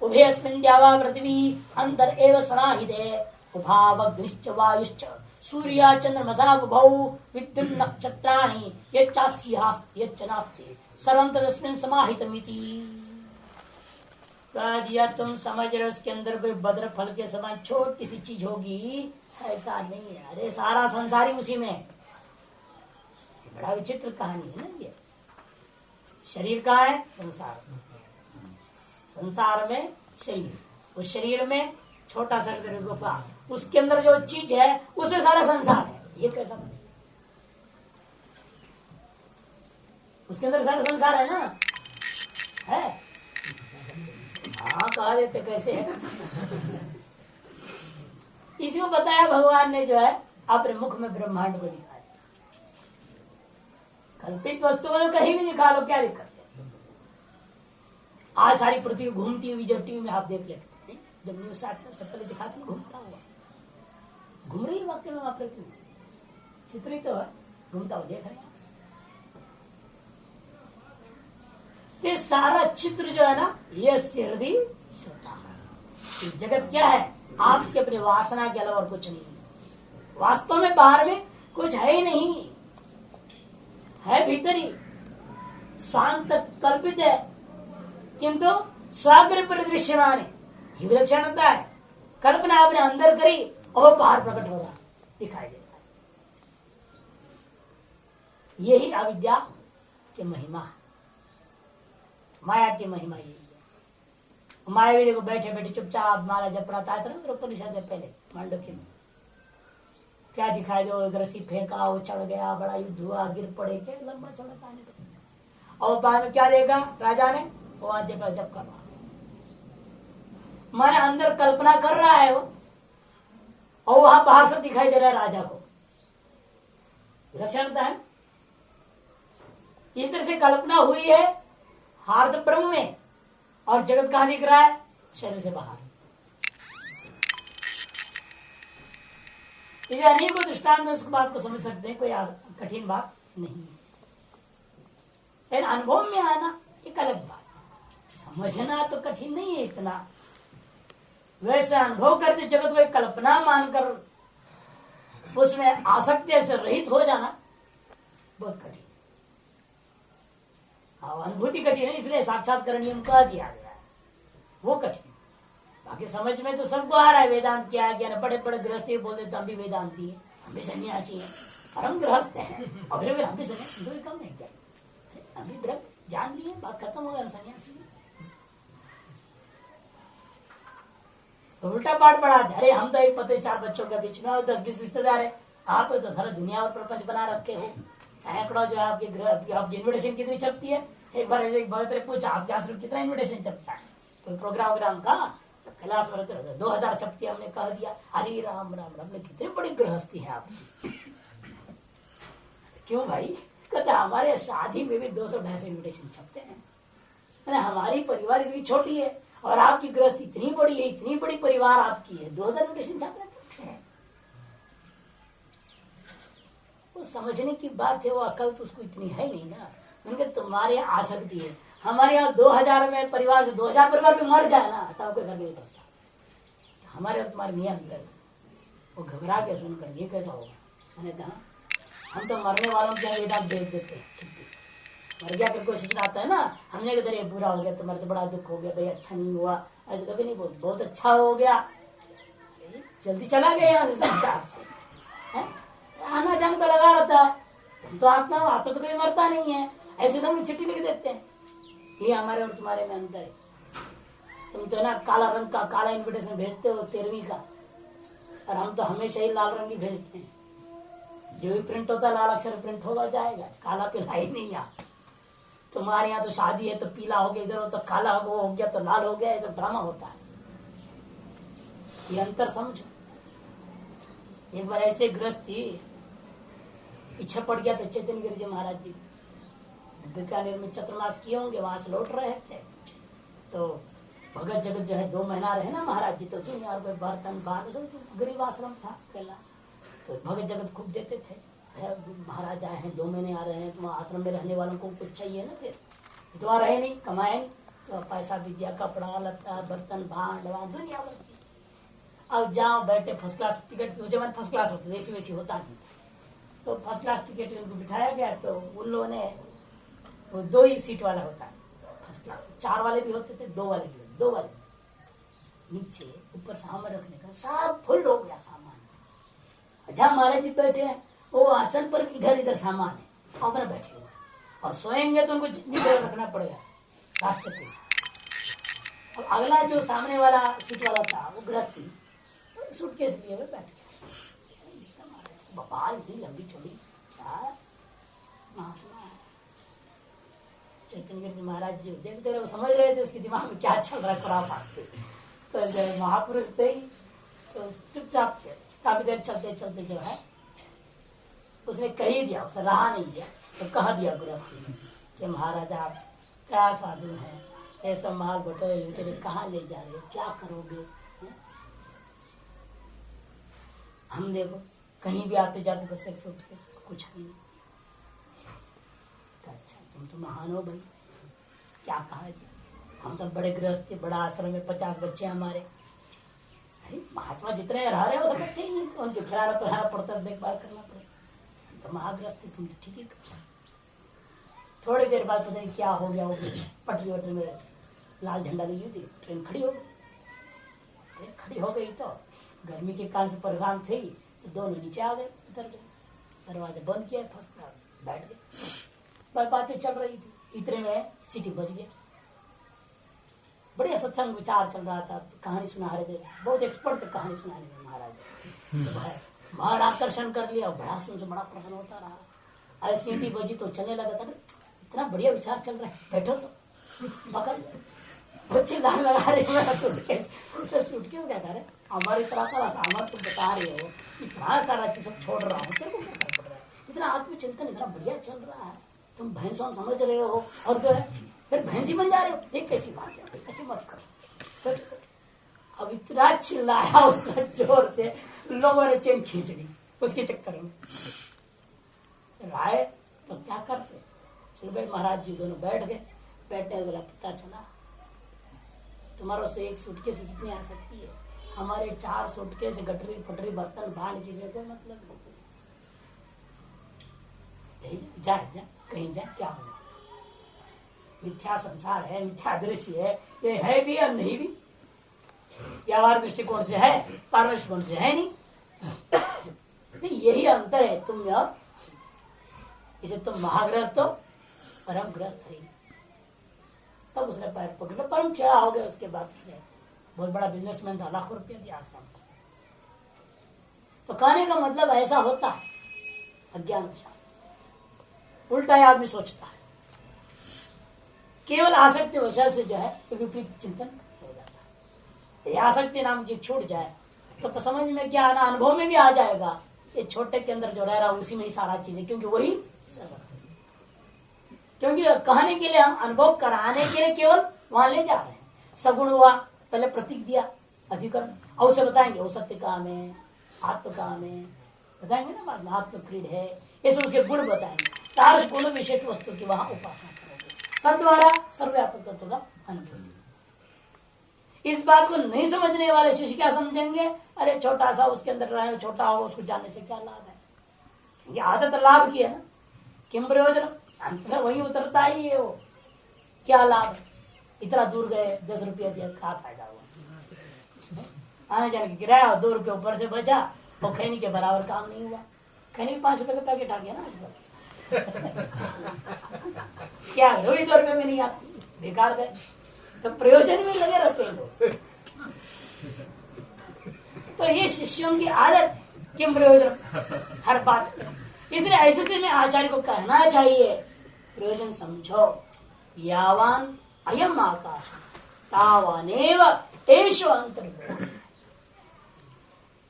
उभयस्मिन् द्यावा पृथ्वी अंतर एव सनाहिते उभावग्निश्च वायुश्च सूर्या चंद्रमसा उभौ विद्युन् नक्षत्राणि यच्चास्यास्ति यच्च नास्ति सर्वं तदस्मिन् समाहितमिति। कह दिया तुम समझ रहे उसके अंदर कोई भद्र फल के समान छोटी सी चीज होगी, ऐसा नहीं है, अरे सारा संसार ही उसी में। बड़ा विचित्र कहानी है ना ये। शरीर कहाँ है, संसार, संसार में शरीर, उस शरीर में छोटा सा गुफा, उसके अंदर जो चीज है उसमें सारा संसार है, ये कैसा बने? उसके अंदर सारा संसार है ना, है, हाँ कहा देते कैसे है। इसी को बताया भगवान ने जो है अपने मुख में ब्रह्मांड को दिखाया। कल्पित वस्तु को कहीं भी दिखा लो, क्या दिक्कत है। आज सारी पृथ्वी घूमती हुई जब टीवी में आप देख लेते हैं, जब न्यूज आते सब पहले दिखाते घूमता हुआ, घूम रही वाक्य में वहां पृथ्वी चित्रित तो है, घूमता हुआ देख रहे हैं। ये सारा चित्र जो है ना, ये हृदय जगत क्या है, आपके अपने वासना के अलावा और कुछ नहीं है। वास्तव में बाहर में कुछ है ही नहीं, है भीतर ही, स्वांत कल्पित है, किंतु स्वाग्र परिदृश्यमान है, विलक्षण होता है। कल्पना आपने अंदर करी और बाहर प्रकट हो रहा दिखाई देता है। यही अविद्या की महिमा है, माया की महिमा यही है। मायावी देखो बैठे बैठे चुपचाप माला जप रहा था उपनिषद से पहले मांडुक्य में, क्या दिखाई दो, रस्सी फेंका, वो चढ़ गया, बड़ा युद्ध हुआ, गिर पड़े, क्या लंबा चौड़ा कहानी। और बाद में क्या देगा राजा ने, वो आज जब कर रहा, माने अंदर कल्पना कर रहा है वो, और वहां बाहर सब दिखाई दे रहा है राजा को। विलक्षणता है। इस तरह से कल्पना हुई है हार्द ब्रह्म में, और जगत कहां दिख रहा है? शरीर से बाहर। इसे अनेकों दृष्टांत इस बात को समझ सकते हैं, कोई कठिन बात नहीं है। लेकिन अनुभव में आना एक अलग बात, समझना तो कठिन नहीं है इतना। वैसे अनुभव करते जगत को एक कल्पना मानकर उसमें आसक्ति से रहित हो जाना बहुत कठिन। अनुभूति कठिन है, इसलिए साक्षात्कार नियम कह दिया गया है, वो कठिन। बाकी समझ में तो सबको आ रहा है वेदांत क्या है क्या नहीं। बड़े बड़े गृहस्थी बोल देते हम भी वेदांती है, हम भी सन्यासी है, और हम गृहस्थ हैं, और फिर हम भी सन्यासी, दो ही कम नहीं क्या, हम भी ब्रह्म जान लिए, बात खत्म हो गया, हम सन्यासी है। तो उल्टा पाठ पढ़ा दे, अरे हम तो एक पते 4 बच्चों के बीच में और 10-20 रिश्तेदार है, आप तो सारा दुनिया और प्रपंच बना रखे हो। सैकड़ों जो है आपकी इन्विटेशन कितनी छपती है? एक बार ऐसे बहुत पूछा आपके आश्रम कितना इन्विटेशन छपता है, तो प्रोग्राम का कैलाश में 2000 छपती है। हमने कह दिया अरे राम राम राम, कितनी बड़ी गृहस्थी है आप। क्यों भाई? कहते हमारे शादी में भी 200-250 इन्विटेशन छपते हैं। हमारी परिवार इतनी छोटी है और आपकी गृहस्थी इतनी बड़ी है, इतनी बड़ी परिवार आपकी है, 2000 इन्विटेशन छप रहे हैं। वो समझने की बात है, वो अकल तो उसको इतनी है नहीं ना। उनके तुम्हारे आसक्ति है, हमारे यहाँ 2000 में परिवार से 2000 परिवार भी मर जाए ना तब कोई घर नहीं पड़ता। हमारे और तुम्हारे नियम कर, वो घबरा के सुनकर ये कैसा होगा? मैंने कहा हम तो मरने वालों को वेदांत भेज देते हैं, मर गया करके सूचना आता है ना, हमने कहा ये बुरा हो गया, तुम्हारे तो बड़ा दुख हो गया भाई, अच्छा नहीं हुआ, ऐसे कभी नहीं बोलते, बहुत अच्छा हो गया, जल्दी चला गया यहाँ से संसार से। आना जान का लगा रहता है, तुम तो आत्मा तो कभी मरता नहीं है, ऐसे सब चिट्ठी लिख देते हैं। ये हमारे और तुम्हारे में अंतर है। तुम तो ना काला रंग का काला इन्विटेशन भेजते हो 13वीं का, और हम तो हमेशा ही लाल रंग ही भेजते हैं। जो भी प्रिंट होता है लाल अक्षर प्रिंट होगा जाएगा, काला पीला ही नहीं। यहाँ तुम्हारे यहाँ तो शादी है तो पीला हो गया, इधर हो तो काला हो गया तो लाल हो गया, ऐसा ड्रामा होता है। ये अंतर समझो। एक बार ऐसे गृहस्थी पीछे पड़ गया था चैतन्य गिरिजी महाराज जी, बीकानेर में चतुर्मास किए होंगे, वहां से लौट रहे थे, तो भगत जगत जो है 2 महीना रहे ना महाराज जी, तो दुनिया में बर्तन बाहर सब गरीब आश्रम था कैलाश, तो भगत जगत खूब देते थे। महाराज आए हैं 2 महीने आ रहे हैं, तो आश्रम में रहने वालों को कुछ चाहिए ना, फिर तो वहां रहे नहीं, कमाए नहीं, तो पैसा विद्या कपड़ा लत्ता बर्तन भांड दुनिया भर की। अब जाओ बैठे फर्स्ट क्लास टिकट, उस जमाने फर्स्ट क्लास होती वैसी वैसी होता नहीं, तो फर्स्ट क्लास टिकट उनको बिठाया गया। तो उन लोगों ने वो 2 ही सीट वाला होता है फर्स्ट क्लास, 4 वाले भी होते थे, 2 वाले भी, 2 वाले नीचे ऊपर सामान रखने का सब फुल हो गया सामान। जहाँ महाराज जी बैठे हैं वो आसन पर इधर इधर सामान है, और बैठे हुए और सोएंगे तो उनको जितनी देर रखना पड़ेगा रास्ते पे। और अगला जो सामने वाला सीट वाला था वो गृहस्थी सूटकेस लिए हुए बैठ गया। बाल इतनी लंबी चौड़ी, चैतन्य महाराज जी देखते रहे, समझ रहे थे उसके दिमाग में क्या चल रहा है खुरापात। तो जब महापुरुष थे तो चुपचाप थे, काफी देर चलते चलते जो है उसने कह ही दिया, उसे रहा नहीं दिया, तो कह दिया गृहस्थी ने कि महाराज आप क्या साधु हैं, ऐसा माल बटोरे कहाँ ले जा रहे हो, क्या करोगे? हम देखो कहीं भी आते जाते बस एक सूटकेस, कुछ भी नहीं। अच्छा तुम तो महान हो भाई, क्या कहा? हम तो बड़े गृहस्थ, बड़ा आश्रम में 50 बच्चे हमारे। अरे महात्मा जितने रह रहे हो सब बच्चे ही, उनके फिराना पड़ता है, देखभाल करना पड़ता, तो महागृहस्थी तुम तो ठीक ही कर। थोड़ी देर बाद पता नहीं क्या हो गया, पटरी वटरी में लाल झंडा लगी हुई थी, ट्रेन खड़ी हो गई। खड़ी हो गई तो गर्मी के कारण से परेशान थी, तो दोनों नीचे आ गए, उतर गए, दरवाजा बंद किया, फर्स्ट क्लास बैठ गए। बातें चल रही थी, इतने में सिटी बज गया। बढ़िया सत्संग विचार चल रहा था, कहानी सुना रहे थे, बहुत एक्सपर्ट थे कहानी सुनाने में महाराज। तो बड़ा आकर्षण कर लिया, बड़ा सुन से बड़ा प्रसन्न होता रहा। ऐसी सीटी बजी तो चलने लगा था, इतना बढ़िया विचार चल रहा है, बैठो तो पकड़ वो चिल्लाने लगा रहे मेरा सूटकेस। तो सूटकेस क्या कर रहे, हमारी इतना सारा सामान तुम बता रहे हो, इतना सारा चीज सब छोड़ रहा हूँ, तेरे को क्या फर्क पड़ रहा है, इतना आत्मचिंतन इतना बढ़िया चल रहा है, तुम भैंसों समझ रहे हो और जो है फिर भैंसी बन जा रहे हो, ये कैसी बात है, ऐसी मत करो। अब इतना चिल्लाया उतना जोर से लोगों ने चेन खींच ली उसके चक्कर में। राय तो क्या करते, चलो भाई महाराज जी दोनों बैठ गए, बैठने वाला पता चला तुम्हारों से एक सूटकेस कितनी आ सकती है, हमारे 4 सूटकेस गटरी फटरी बर्तन भांड की से कोई मतलब नहीं, जा कहीं जा क्या होगा, मिथ्या संसार है, मिथ्या दृश्य है, ये है भी और नहीं भी, व्यवहार दृष्टिकोण से है, पारम दृष्टिकोण से है नहीं। यही अंतर है तुम और इसे तुम महाग्रस्त हो, परम ग्रस्त है। तब उसने पैर पकड़ परम चढ़ा हो गया, उसके बाद उसने बहुत बड़ा बिजनेसमैन था, लाखों रुपया दिया आश्रम को। तो कहने का मतलब ऐसा होता है अज्ञान उल्टा ही आदमी सोचता है, केवल आसक्ति वजह से जो है विपरीत चिंतन हो जाता है। ये आसक्ति नाम चीज छूट जाए तो समझ में क्या आना, अनुभव में भी आ जाएगा ये छोटे के अंदर जो रह रहा उसी में ही सारा चीज है, क्योंकि वही क्योंकि कहने के लिए हम अनुभव कराने के लिए केवल वहां ले जा रहे हैं। सगुण हुआ, पहले प्रतीक दिया अधिकरण, और उसे बताएंगे वो सत्य काम है, आत्म काम है, बताएंगे ना बाद में आत्म क्रीड है, ये सब उसके गुण बताएंगे। तार गुण विशेष वस्तु की वहां उपासना करोगे, तद द्वारा सर्वव्यापक तत्व का अनुभव। इस बात को नहीं समझने वाले शिष्य क्या समझेंगे, अरे छोटा सा उसके अंदर रहे, छोटा होगा उसको जानने से क्या लाभ है, ये आदत लाभ की है ना, किम प्रयोजन, अंत में वही उतरता ही है वो, क्या लाभ है, इतना दूर गए 10 रुपया दिया, क्या फायदा हुआ, आने जाने की किराया 2 रुपये ऊपर से बचा, और खैनी के बराबर काम नहीं हुआ, खैनी 5 रुपए का पैकेट आ गया ना आजकल क्या वही 2 रुपये में नहीं आती, बेकार गए, तो प्रयोजन में लगे रहते हैं लोग। तो ये शिष्यों की आदत, किम प्रयोजन हर बात, इसलिए ऐसे स्थिति में आचार्य को कहना चाहिए प्रयोजन समझो, यावान अयम आकाश तावानेव एषु अंतर्भूत,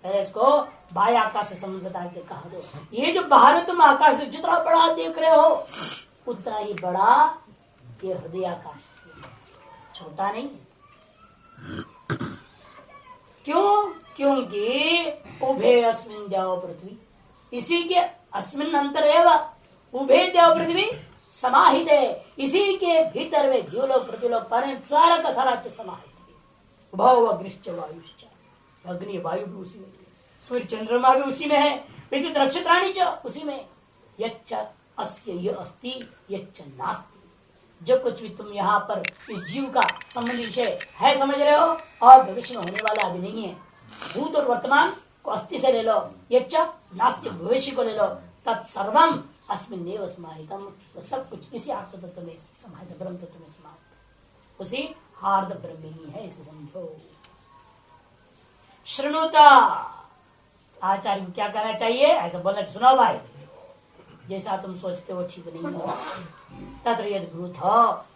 पहले इसको बाह्य आकाश से संबंध बता के कहा दो, ये जो बाहर तुम आकाश जितना बड़ा देख रहे हो उतना ही बड़ा ये हृदय आकाश, छोटा नहीं। क्यों, क्योंकि उभे अस्मिन् द्यावो पृथ्वी, इसी के अस्मिन् अंतर एवं उभे द्यावो पृथ्वी समाहित है, इसी के भीतर में द्युलोक पृथ्वीलोक पर सारा का सारा समाहित है। भव अग्निश्च वायुश्च, अग्नि वायु भी उसी में, सूर्य चंद्रमा भी उसी में है, विद्युत नक्षत्राणि च उसी में, यच्च अस्य य अस्ति यच्च नास्ति, जो कुछ भी तुम यहाँ पर इस जीव का संबंधी विषय है समझ रहे हो और भविष्य में होने वाला अभी नहीं है, भूत और वर्तमान को अस्थि से ले लो, यच्च नास्ति भविष्य को ले लो, तत्सर्वम अस्मिन्नेव समाहितम, तो सब कुछ इसी आत्म तत्व में समाहित, ब्रह्म तत्व में समाहित, उसी हार्द ब्रह्म ही है, इसे समझो। श्रृणुता, आचार्य को क्या कहना चाहिए, ऐसा बोलना, सुनो भाई, जैसा तुम सोचते हो ठीक नहीं हो, तत्र यद ब्रूथ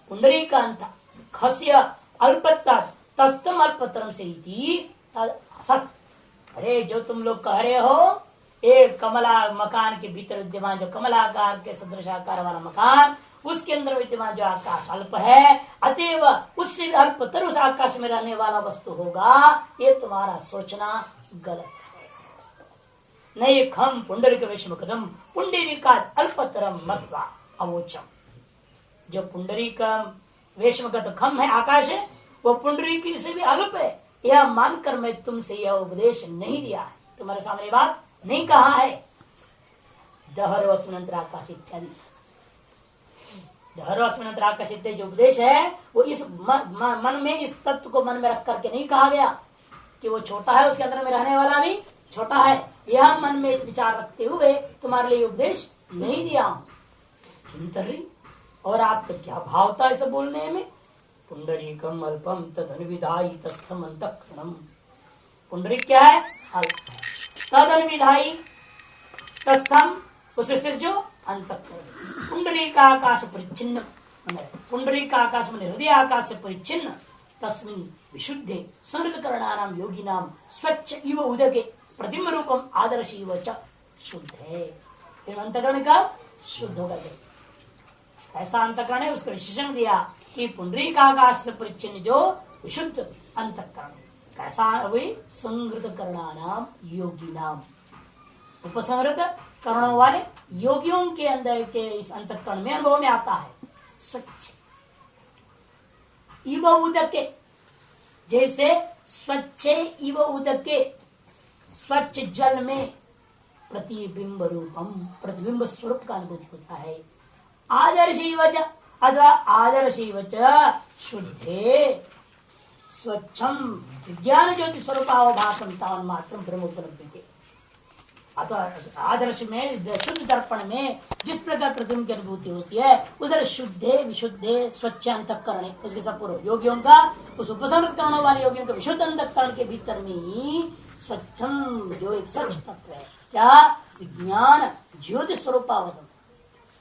पुंडरीकांत खस्य अल्पत्ता तस्तम अल्पतरम से सत, अरे जो तुम लोग कह रहे हो एक कमला मकान के भीतर विद्यमान जो कमलाकार के सदृशाकार वाला मकान, उसके अंदर विद्यमान जो आकाश अल्प है, अतएव उससे भी अल्पतर उस आकाश में रहने वाला वस्तु होगा, ये तुम्हारा सोचना गलत है। नहीं खम पुंडरीक विषम कदम पुंडरीका अल्पतरम मत्वा अवोचम, जो पुंडरीक वेशमगत खम है आकाश है, वो पुंडरीक से भी अल्प है, यह मानकर मैं तुमसे यह उपदेश नहीं दिया है, तुम्हारे सामने बात नहीं कहा है। दहर वस्मनंतर आकाश इत्यादि, दहर वस्मनंतर आकाश इत्यादि जो उपदेश है वो इस मन में, इस तत्व को मन में रख करके नहीं कहा गया कि वो छोटा है, उसके अंदर में रहने वाला भी छोटा है, यह मन में विचार रखते हुए तुम्हारे लिए उपदेश नहीं दिया हूं। और आपको क्या भाव था ऐसा बोलने में, पुंडरीकम अल्पम तदनुविधायी तस्थम अंतःकरणम, पुंडरीक क्या है, अल्प, तदनुविधायी तस्थम उससे जो अंतःकरण, पुंडरीक आकाश परिच्छिन्न, पुंडरीक आकाश में हृदय आकाश से परिचिन्न तस्मिन् विशुद्धे संहृत करणानाम योगी नाम स्वच्छ इव उदके प्रतिम्ब रूपम आदर्श इव च शुद्ध है। अंतकरण का शुद्ध होगा। ऐसा अंतकरण है, उसका विशेषण दिया कि पुंडरीक आकाश से परिचिन्न जो विशुद्ध अंतकरण कैसा वही संहृत करणानाम योगी नाम, उपसंहृत करणों वाले योगियों के अंदर के इस अंतकरण में अनुभव में आता है स्वच्छ इव उदके, जैसे स्वच्छ इव उदके स्वच्छ जल में प्रतिबिंब रूपम प्रतिबिंब स्वरूप का अनुभूति होता है। आदर्श अथवा आदर्श शुद्धे स्वच्छम विज्ञान ज्योति स्वरूपावभासम तावन मात्र ब्रह्म उपलब्ध के, अथवा आदर्श में शुद्ध दर्पण में जिस प्रकार प्रतिबिंब की अनुभूति होती है उसे शुद्धे विशुद्धे स्वच्छ अंतःकरण, उसके सब पूर्व योगियों का उस उपसंहृत करने वाले योगियों के विशुद्ध अंतःकरण के भीतर में ही स्वच्छम जो एक स्वच्छ तत्व है, क्या विज्ञान ज्योति स्वरूपावधम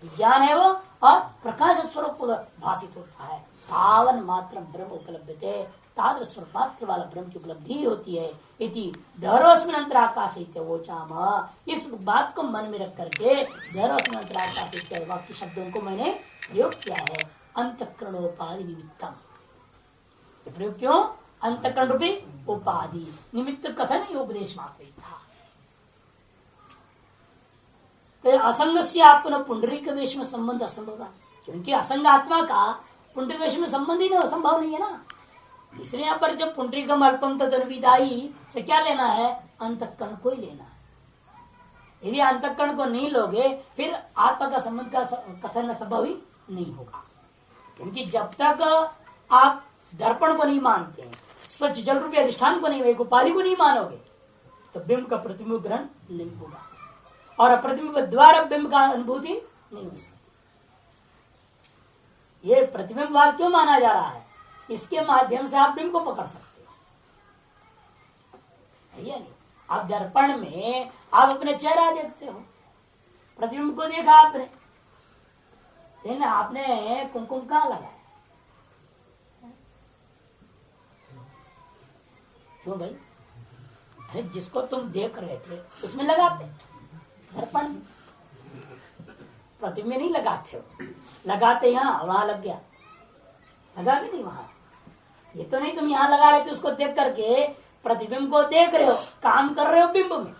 विज्ञान है वो और प्रकाश स्वरूप भाषित होता है। पावन मात्र ब्रह्म उपलब्ध है, तादृश स्वरूपात्र वाला ब्रह्म की उपलब्धि होती है। इति धरोस्मिन् अंतराकाश इत्यावोचाम, इस बात को मन में रख करके धरोस्मिन् अंतराकाश इत्यादि वाक्य शब्दों को मैंने प्रयोग किया है। अंतःकरणोपाधि निमित्तम, प्रयोग क्यों? अंतःकरण रूपी उपाधि निमित्त कथन ये उपदेश मात्र था। तो असंग से आत्मा पुंडरीक वेश में संबंध असंभव, क्योंकि असंग आत्मा का पुंडरीक वेश में संबंध ही नहीं, असंभव नहीं है ना। इसलिए यहाँ पर जब पुंडरीकम अल्पम तद्विदाई से क्या लेना है? अंतःकरण को ही लेना है। यदि अंतःकरण को नहीं लोगे फिर आत्मा का संबंध का कथन संभव ही नहीं होगा, क्योंकि जब तक आप दर्पण को नहीं मानते हैं, स्वच्छ जल रूपी अधिष्ठान को नहीं, उपाधि को नहीं मानोगे तो बिंब का प्रतिबिंब ग्रहण नहीं होगा और प्रतिबिंब द्वारा बिंब का अनुभूति नहीं हो सकती। ये प्रतिबिंब वाद क्यों माना जा रहा है? इसके माध्यम से आप बिंब को पकड़ सकते हो। नहीं, आप दर्पण में आप अपने चेहरा देखते हो, प्रतिबिंब को देखा आपने, लेकिन आपने कुमकुम कहाँ लगाया? क्यों भाई? अरे जिसको तुम देख रहे थे उसमें लगाते, दर्पण में प्रतिबिंब नहीं लगाते हो, लगाते यहाँ वहां लग गया, लगा कि नहीं वहां? ये तो नहीं तुम यहाँ लगा रहे थे उसको देख करके प्रतिबिंब को देख रहे हो, काम कर रहे हो बिंब में,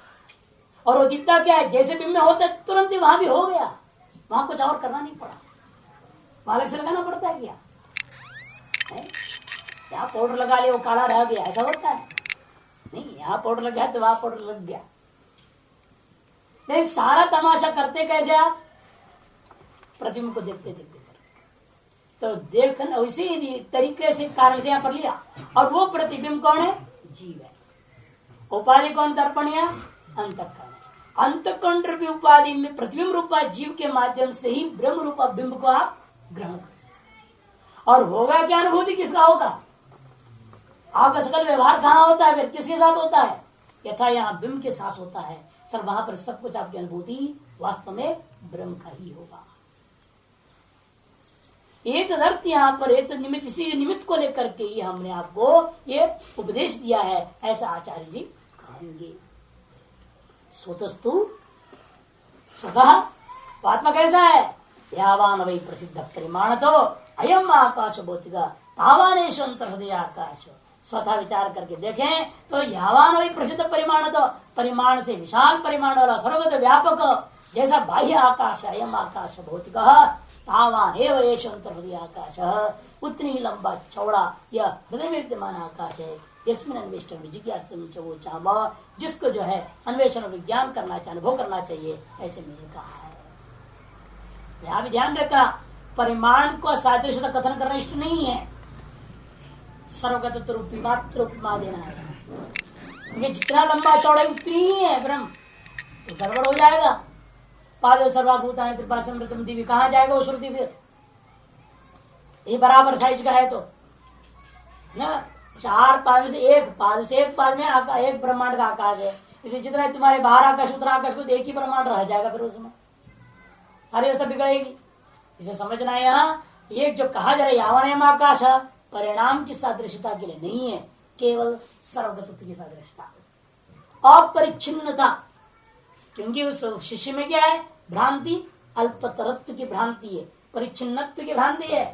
और वो दिखता क्या है? जैसे बिंब में होता है तुरंत ही वहां भी हो गया, वहां कुछ और करना नहीं पड़ा, वहां अलग से लगाना पड़ता है क्या? यहाँ पाउडर लगा लिया वो काला रह गया, ऐसा होता है? नहीं, यहाँ पाउडर लग गया तो वहां पाउडर लग गया। नहीं, सारा तमाशा करते कैसे आप? प्रतिबिंब को देखते देखते तो देखना उसी तरीके से कारण से यहाँ पर लिया, और वो प्रतिबिंब कौन है? जीव है। उपाधि कौन? दर्पण या अंतःकरण। अंतःकरण रूपी उपाधि में प्रतिबिंब रूपा जीव के माध्यम से ही ब्रह्म रूपा बिंब को आप ग्रहण कर सकते। और होगा क्या? अनुभूति किसका होगा? आपका सकल व्यवहार कहाँ होता है? फिर किसके साथ होता है? यथा यहाँ बिंब के साथ होता है सर, वहां पर सब कुछ आपकी अनुभूति वास्तव में ब्रह्म का ही होगा। एक अर्थ यहाँ पर एक निमित्त, इसी निमित्त को लेकर के ही हमने आपको ये उपदेश दिया है, ऐसा आचार्य जी कहेंगे। स्वतस्तु स्वतः आत्मा कैसा है? यावान वही प्रसिद्ध परिमाण तो अयम आकाश भौतिका तावानेश हृदय आकाश। स्वतः विचार करके देखें तो यावान वही प्रसिद्ध परिमाण तो परिमाण से विशाल परिमाण वाला सर्वगत व्यापक जैसा बाह्य आकाश अयम आकाश भौतिक तावान एवं हृदय आकाश, उतनी ही लंबा चौड़ा यह हृदय में विद्यमान आकाश है। इसमें अन्वेषण जिज्ञासा, जिसको जो है अन्वेषण विज्ञान करना चाहिए, अनुभव करना चाहिए, ऐसे मैंने कहा है। यहाँ भी ध्यान रखा, परिमाण को सादृश्य कथन करना इष्ट नहीं है, सर्वगत रूपी मात्र उपमा देना है। ये जितना लंबा चौड़ा उतनी ही है ब्रह्म, तो गड़बड़ हो जाएगा। पाद सर्वाभूतानि कृपा समृतम दिव्य कहाँ जाएगा वो श्रुति? फिर ये बराबर साइज का है तो ना, चार पाद से एक पाद में एक ब्रह्मांड का आकाश है। इसे जितना तुम्हारे बाहर आकाश उतना आकाश को एक ही ब्रह्मांड रह जाएगा, फिर उसमें सारी व्यवस्था बिगड़ेगी। इसे समझना है यहाँ ये जो कहा जा रहा है यावनेम आकाश परिणाम की सादृश्यता के लिए नहीं है, केवल सर्वगतत्व की सादृश्यता, अपरिच्छिन्नता। क्योंकि उस शिष्य में क्या है? भ्रांति, अल्पतरत्व की भ्रांति है, परिच्छिन्नत्व की भ्रांति है।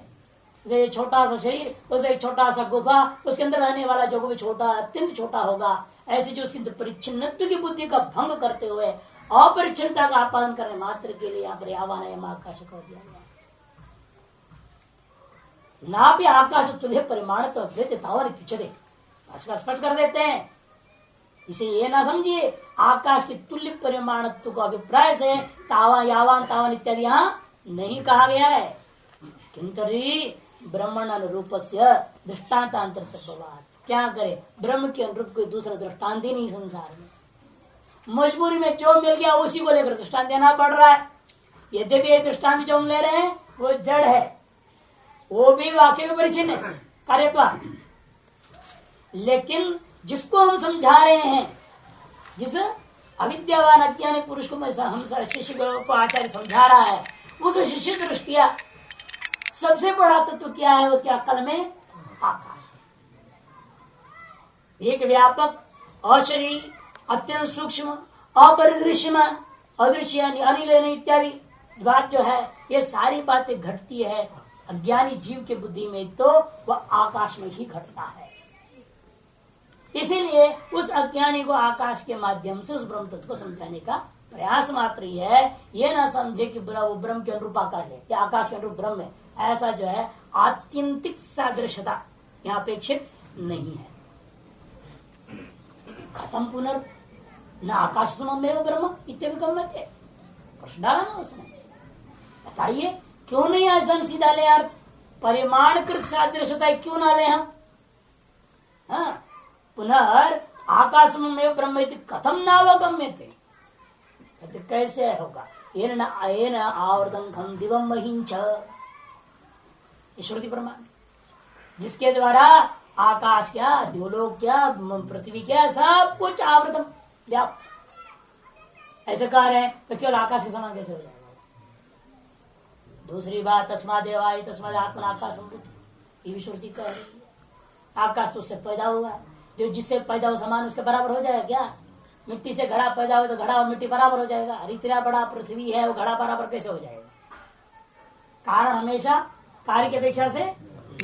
जैसे छोटा सा शरीर, उसे एक छोटा सा गुफा, उसके अंदर रहने वाला जो भी छोटा, अत्यंत छोटा होगा, ऐसे जो उसकी परिच्छिन्नत्व की बुद्धि का भंग करते हुए अपरिच्छिन्नता का आपादन करने मात्र के लिए यहाँ पर यावानयम आकाश कर दिया गया। ना भी आकाश तुल्य परिमाण तो तावन तुच्छते, स्पष्ट कर देते हैं। इसे ये ना समझिए आकाश के तुल्य परिमाणत्व को अभिप्राय से तावा यावान तावन इत्यादि यहाँ नहीं कहा गया है। किंतु ब्रह्मण अनुरूप दृष्टान्तांतर संभवात, क्या करे, ब्रह्म के अनुरूप कोई दूसरा दृष्टांत ही नहीं संसार में। मजबूरी में जो मिल गया उसी को लेकर दृष्टांत देना पड़ रहा है। यद्यपि ये दृष्टांत जो हम ले रहे हैं वो जड़ है, वो भी वाक्य के परिचिन है, कार्यत्व। लेकिन जिसको हम समझा रहे हैं, जिस अविद्यावान अज्ञानी पुरुष को हम शिष्य को आचार्य समझा रहा है, उस शिष्य दृष्टिया सबसे बड़ा तत्व क्या है उसके अक्ल में? आकाश। एक व्यापक, अशरीर, अत्यंत सूक्ष्म, अपरिदृश्य, अदृश्य, अनिल इत्यादि बात जो है, ये सारी बातें घटती है अज्ञानी जीव के बुद्धि में, तो वह आकाश में ही घटता है। इसीलिए उस अज्ञानी को आकाश के माध्यम से उस ब्रह्म तत्व को समझाने का प्रयास मात्र ही है। ये ना समझे कि वो ब्रह्म के अनुरूप आकाश है या आकाश के अनुरूप ब्रह्म है, ऐसा जो है आत्यंतिक सादृश्यता यहाँ अपेक्षित नहीं है। खत्म पुनर् न आकाश सममेव ब्रह्म इत्यादि गम्यते, प्रश्न डाला ना उसने। बताइए क्यों नहीं ऐसा सीधा ले अर्थ? परिमाणकृत सादृश्यता क्यों ना ले हम? हाँ, पुनर् आकाश में ब्रह्म कथम नावगम्यते, कैसे होगा? येन आवृतं खं दिवं महिंच, श्रुति प्रमाण, जिसके द्वारा आकाश क्या, द्योलोक क्या, पृथ्वी क्या, सब कुछ आवृतम व्याप्त। ऐसे कह रहे हैं तो केवल आकाश के समान कैसे हो जाएगा? दूसरी बात, तस्मादेवाय तस्माद आत्मा आकाश संभूत, ये भी श्रुति कह रही है। आकाश तो उससे पैदा हुआ, जो जिससे पैदा हो समान उसके बराबर हो जाएगा क्या? मिट्टी से घड़ा पैदा हो तो घड़ा और मिट्टी बराबर हो जाएगा? इतना बड़ा पृथ्वी है, वो घड़ा बराबर कैसे हो जाएगा? कारण हमेशा कार्य की अपेक्षा से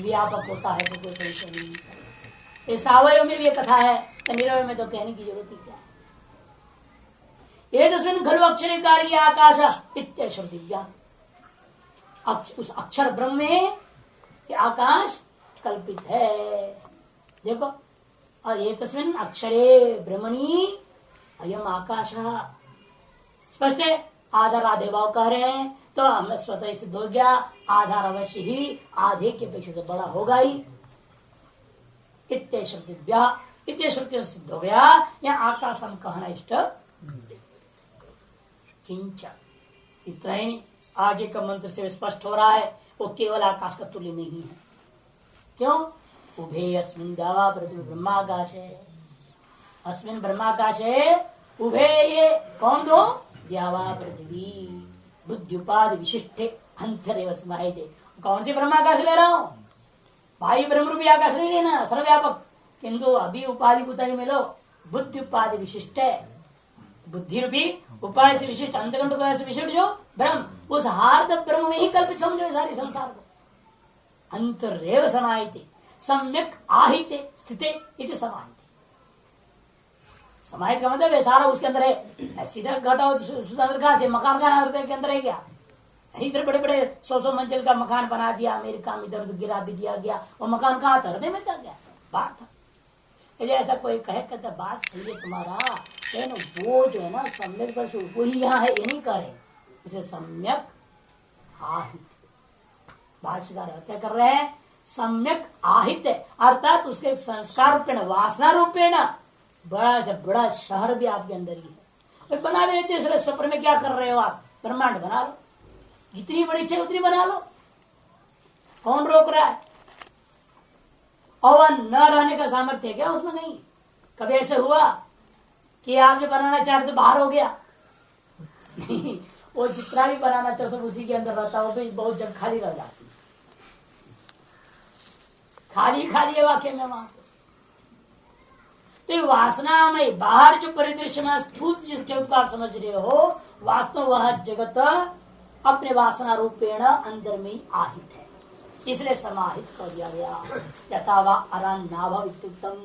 व्यापक होता है, तो कोई संशय नहीं। इस अवयव में भी ये कथा है, तो निरवय में तो कहने की जरूरत ही क्या है? तस्मिन् खलु अक्षरे कार्य आकाश इत्याशब्दिव्या, उस अक्षर ब्रह्म में आकाश कल्पित है। देखो, और ये तस्मिन् अक्षरे ब्रह्मणि अयम आकाश, स्पष्ट है। आधार आधे भाव कह रहे हैं तो हमें स्वतः ही सिद्ध हो गया, आधार अवश्य ही आधे की अपेक्षा से बड़ा होगा ही। इत्य श्रुति सिद्ध हो गया, या आकाशम कहना इष्ट किंच, इतना ही नहीं, आगे का मंत्र से स्पष्ट हो रहा है वो केवल आकाश का तुल्य नहीं है। क्यों? उभे अस्मिन् द्यावा पृथ्वी ब्रह्माकाशे, अस्मिन् ब्रह्माकाशे उभे, ये कौन दो? द्यावा पृथ्वी बुद्धि उपाधि विशिष्टे अंतरेव समाहिते। कौन सी ब्रह्माकाश ले रहा हूं? भाई ब्रह्म रूपी आकाश नहीं लेना, सर्वव्यापक, किंतु अभी उपाधि कुताई में लो, बुद्धि उपाधि विशिष्ट है, बुद्धि रूपी उपाय से विशिष्ट, अंतकंठ उपाय से विशिष्ट जो ब्रह्म, उस हार्द ब्रह्म में ही कल्पित समझो सारे संसार को। अंतरेव समाहिते, सम्यक आहिते स्थिते इति समाहिते। समाहित का मतलब है सारा उसके अंदर है। सीधा घटाओ कहां से? मकान का हृदय के अंदर है क्या? इधर बड़े बड़े 100 मंजिल का मकान बना दिया, अमेरिका में इधर गिरा भी दिया गया, वो मकान कहाँ था? हृदय में था क्या? बात था। यदि ऐसा कोई कहे कहता बात सही है तुम्हारा, लेकिन वो जो है ना सम्यक पर वो ही यहाँ है, ये नहीं करे, इसे सम्यक आहित। भाष्यकार क्या कर रहे हैं? सम्यक आहित, अर्थात उसके संस्कार रूपेण, वासना रूपेण बड़ा से बड़ा शहर भी आपके अंदर ही है। बना लेते इसलिए स्वप्न में क्या कर रहे हो आप? ब्रह्मांड बना लो, जितनी बड़ी इच्छा उतनी बना लो, कौन रोक रहा है? और न रहने का सामर्थ्य है क्या उसमें? नहीं। कभी ऐसे हुआ कि आप जो बनाना चाहते तो बाहर हो गया? नहीं, वो जितना भी बनाना चाहो सब उसी के अंदर रहता हो, तो बहुत जगह खाली रह जाती। खाली खाली है वाक्य में वहां। तो ये वासना में बाहर जो परिदृश्य में स्थूल जिस जगत को आप समझ रहे हो, वास्तव वह जगत अपने वासना रूपेण अंदर में ही आहित है, इसलिए समाहित कर दिया गया। यथा वा अरान्नाभवित्युक्तम,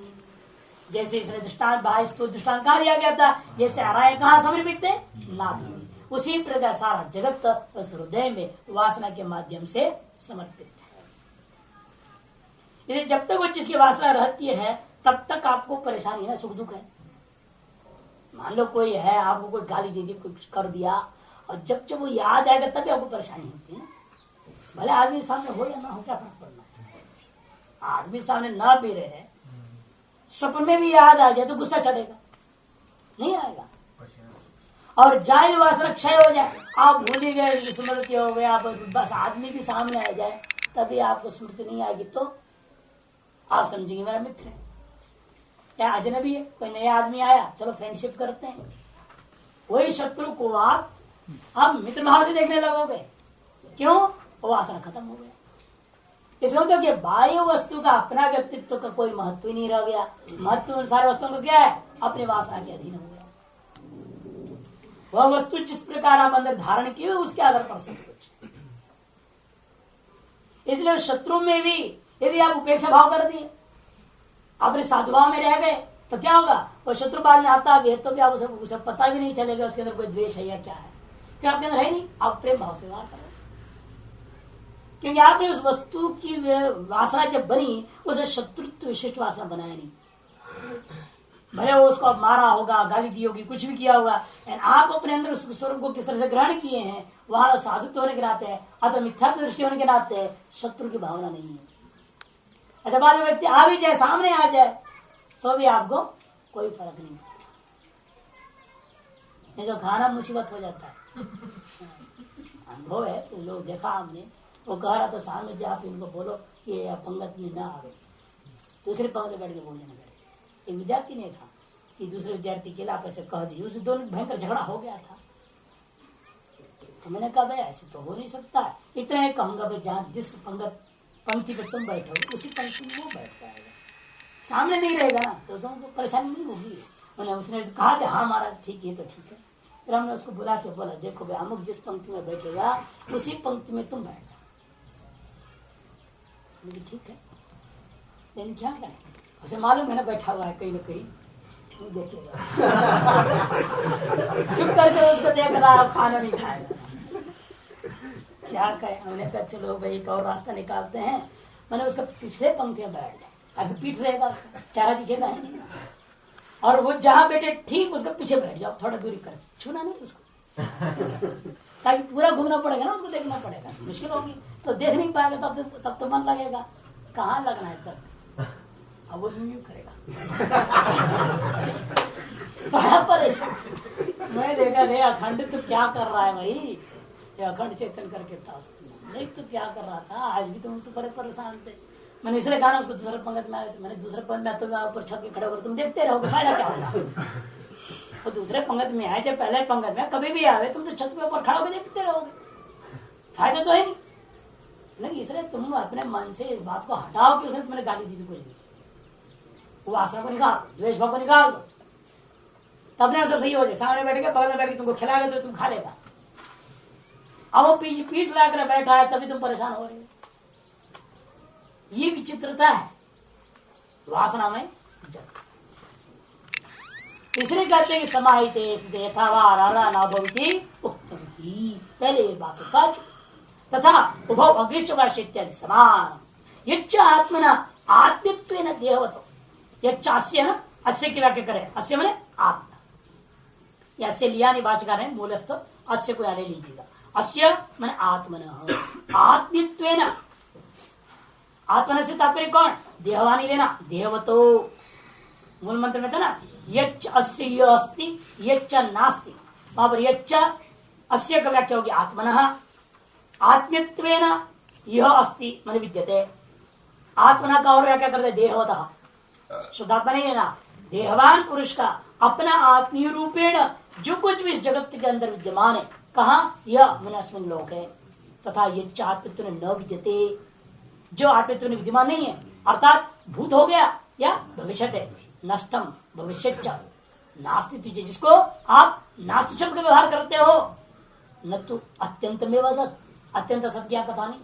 जैसे इसने दृष्टांत बाह्य स्थूल दृष्टांत कहा दिया गया था, जैसे अराय कहाँ समर्पित है, नाभि, उसी प्रकार सारा जगत उस हृदय में वासना के माध्यम से समर्पित है। इसलिए जब तक वो चीज की वासना रहती है तब तक आपको परेशानी है, सुख दुख है। मान लो कोई है, आपको कोई गाली दे दी, कुछ कर दिया, और जब जब वो याद आएगा तभी आपको परेशानी होती है ना। भले आदमी सामने हो या ना हो, क्या फर्क पड़ना है। आदमी सामने ना भी रहे, सपन में भी याद आ जाए तो गुस्सा चढ़ेगा, नहीं आएगा। और जाए वासना क्षय हो जाए, आप भूल ही गए, स्मृति हो गया, आप बस आदमी भी सामने आ जाए तभी आपको स्मृति नहीं आएगी, तो आप समझेंगे मेरा मित्र है या अजनबी है, कोई नया आदमी आया, चलो फ्रेंडशिप करते हैं। वही शत्रु को आप मित्र भाव से देखने लगोगे, क्यों? वो वासना खत्म हो गया। इसलिए होता है कि बाह्य वस्तु का अपना व्यक्तित्व का कोई महत्व ही नहीं रह गया। महत्व सारे वस्तुओं का क्या है? अपने वासना के अधीन हो गया। वह वस्तु जिस प्रकार आप अंदर धारण किए उसके आधार पर सब कुछ। इसलिए शत्रु में भी यदि आप उपेक्षा भाव कर दिए, अपने साधुभाव में रह गए, तो क्या होगा? वो शत्रु बाद में आता भी है तो भी आप उसे पता भी नहीं चलेगा उसके अंदर कोई द्वेष है या क्या है, क्या आपके अंदर है नहीं। आप प्रेम भाव से व्यवहार कर रहे, क्योंकि आपने उस वस्तु की वासना जब बनी उसे शत्रुत्व विशिष्ट वासना बनाया नहीं। भले वो उसको मारा होगा, गाली दी होगी, कुछ भी किया होगा, आप अपने अंदर उस स्वरूप को किस तरह से ग्रहण किए हैं, वहां साधुत्व होने के नाते है अथवा मिथ्यात्व दृष्टि होने के नाते शत्रु की भावना नहीं है। अच्छा, बाद में व्यक्ति आ भी जाए, सामने आ जाए, तो भी आपको कोई फर्क नहीं। ये जो खाना मुसीबत हो जाता है, अनुभव है, तो लोग देखा हमने, वो कह रहा था सामने जो आप इनको बोलो कि पंगत में ना आवे, दूसरे पंगत में बैठ के बोलने बैठे। एक विद्यार्थी ने कहा कि दूसरे विद्यार्थी के लिए आप ऐसे कह दीजिए, उससे दोनों भयंकर झगड़ा हो गया था। तो मैंने कहा भाई ऐसे तो हो नहीं सकता, इतना ही कहूंगा भाई जहाँ जिस पंक्ति पर तुम बैठो उसी पंक्ति में वो बैठ जाएगा, सामने नहीं रहेगा ना, तो उसको परेशानी नहीं होगी। मैंने उसने कहा कि हाँ महाराज ठीक है, तो ठीक है। फिर हमने उसको बुला के बोला देखो भाई अमुक जिस पंक्ति में बैठेगा उसी पंक्ति में तुम बैठ जाओ। ठीक है, लेकिन क्या करें, उसे मालूम है ना बैठा हुआ है कहीं ना कहीं, देखेगा चुप करके उसको देख रहा, खाना नहीं खाएगा। क्या कहें, हमने कहा चलो भाई एक और रास्ता निकालते हैं। मैंने उसका पिछले पंक्ति में बैठ जाए, अगर पीठ रहेगा उसका चेहरा दिखेगा नहीं, और वो जहां बैठे ठीक उसका पीछे बैठ जाओ, थोड़ा दूरी कर, छूना नहीं उसको ताकि पूरा घूमना पड़ेगा ना, उसको देखना पड़ेगा, मुश्किल होगी तो देख नहीं पाएगा, तब तो मन लगेगा, कहाँ लगना है तब। अब वो यूं करेगा बड़ा परेशान। मैं देखा रे अखंड तो क्या कर रहा है भाई, अखंड चेतन करके था, देख तो क्या कर रहा था, आज भी तुम तो बड़े परेशान थे। मैंने इसलिए कहा ना उसको दूसरे पंगत में आए, मैंने दूसरे पंगत में तुम ऊपर छत के खड़े होकर तुम देखते रहोगे, फायदा क्या होगा। तो दूसरे पंगत में आए चाहे पहले पंगत में, कभी भी आवे तुम तो छत के ऊपर खड़ा होकर देखते रहोगे, फायदा तो है नहीं। इसलिए तुम अपने मन से इस बात को हटाओ कि उसने तुम्हें गाली दी थी कुछ नहीं, वो वासना को निकाल, द्वेष भाव को निकाल दो, अपने आप सब सही हो जाए। सामने बैठ के बगल में बैठ के तुमको खिलाएगा तो तुम खा लेगा, अब वो पीठ लाकर बैठा है तभी तुम परेशान हो रहे हो। ये विचित्रता है वासना में जगत। इसलिए कहते हैं कि समाहित पहले बात तथा उभव अग्रिष्टवाश इत्यादि समान यच्च आत्मना आत्मित्वेन देहवतो यच्च अस्य न अस्य की व्याख्या करे, अस्य मने आत्मा, या अस्य लिया नहीं भाषाकार है, मूलस्थ अस्य को याद लीजिएगा, अस्य मन आत्मन आत्मित्वेन, आत्मन से तात्पर्य कौन, देहवानी लेना, देहवतो मूल मंत्र में था ना, यच्च अस्य य अस्ति यच्च नास्ति, वहां पर यच्च अस्य का व्याख्या होगी आत्मनः, आत्मित्वेन यह अस्ति मन विद्यते, आत्मना का और व्याख्या करते देहवतः, शुद्धात्मा नहीं लेना, देहवान पुरुष का अपना आत्मीय रूपेण जो कुछ भी इस जगत के अंदर विद्यमान है, कहा यह मनस्मिन लोक है, तथा ये आत्मित्व न विद्यते, जो आत्मित्व विद्यमान नहीं है, अर्थात भूत हो गया या भविष्यत है, नष्टम भविष्यच्च नास्ति तुझे, जिसको आप नास्ति शब्द का व्यवहार करते हो, न तो अत्यंत में वसत, अत्यंत सत क्या कथा नहीं,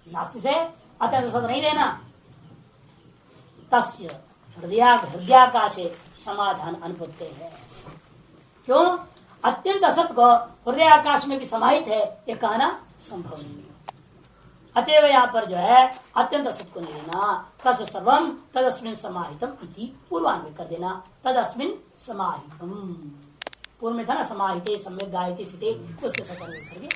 नास्ति से अत्यंत सत नहीं लेना। तस्य हृदयाकाशे समाधान अनुपत्ति है। क्यों? अत्यंत असत को हृदय आकाश में भी समाहित है, ये कहना संभव नहीं है। अतएव यहाँ पर जो है अत्यंत असत को नहीं लेना। तस् सर्वम तदस्मिन् समाहितम इति पूर्वान्वय कर देना। तदस्मिन् समाहितम, पूर्व में था ना समाहिते सम्यक गायते स्थिते, उसके साथ करके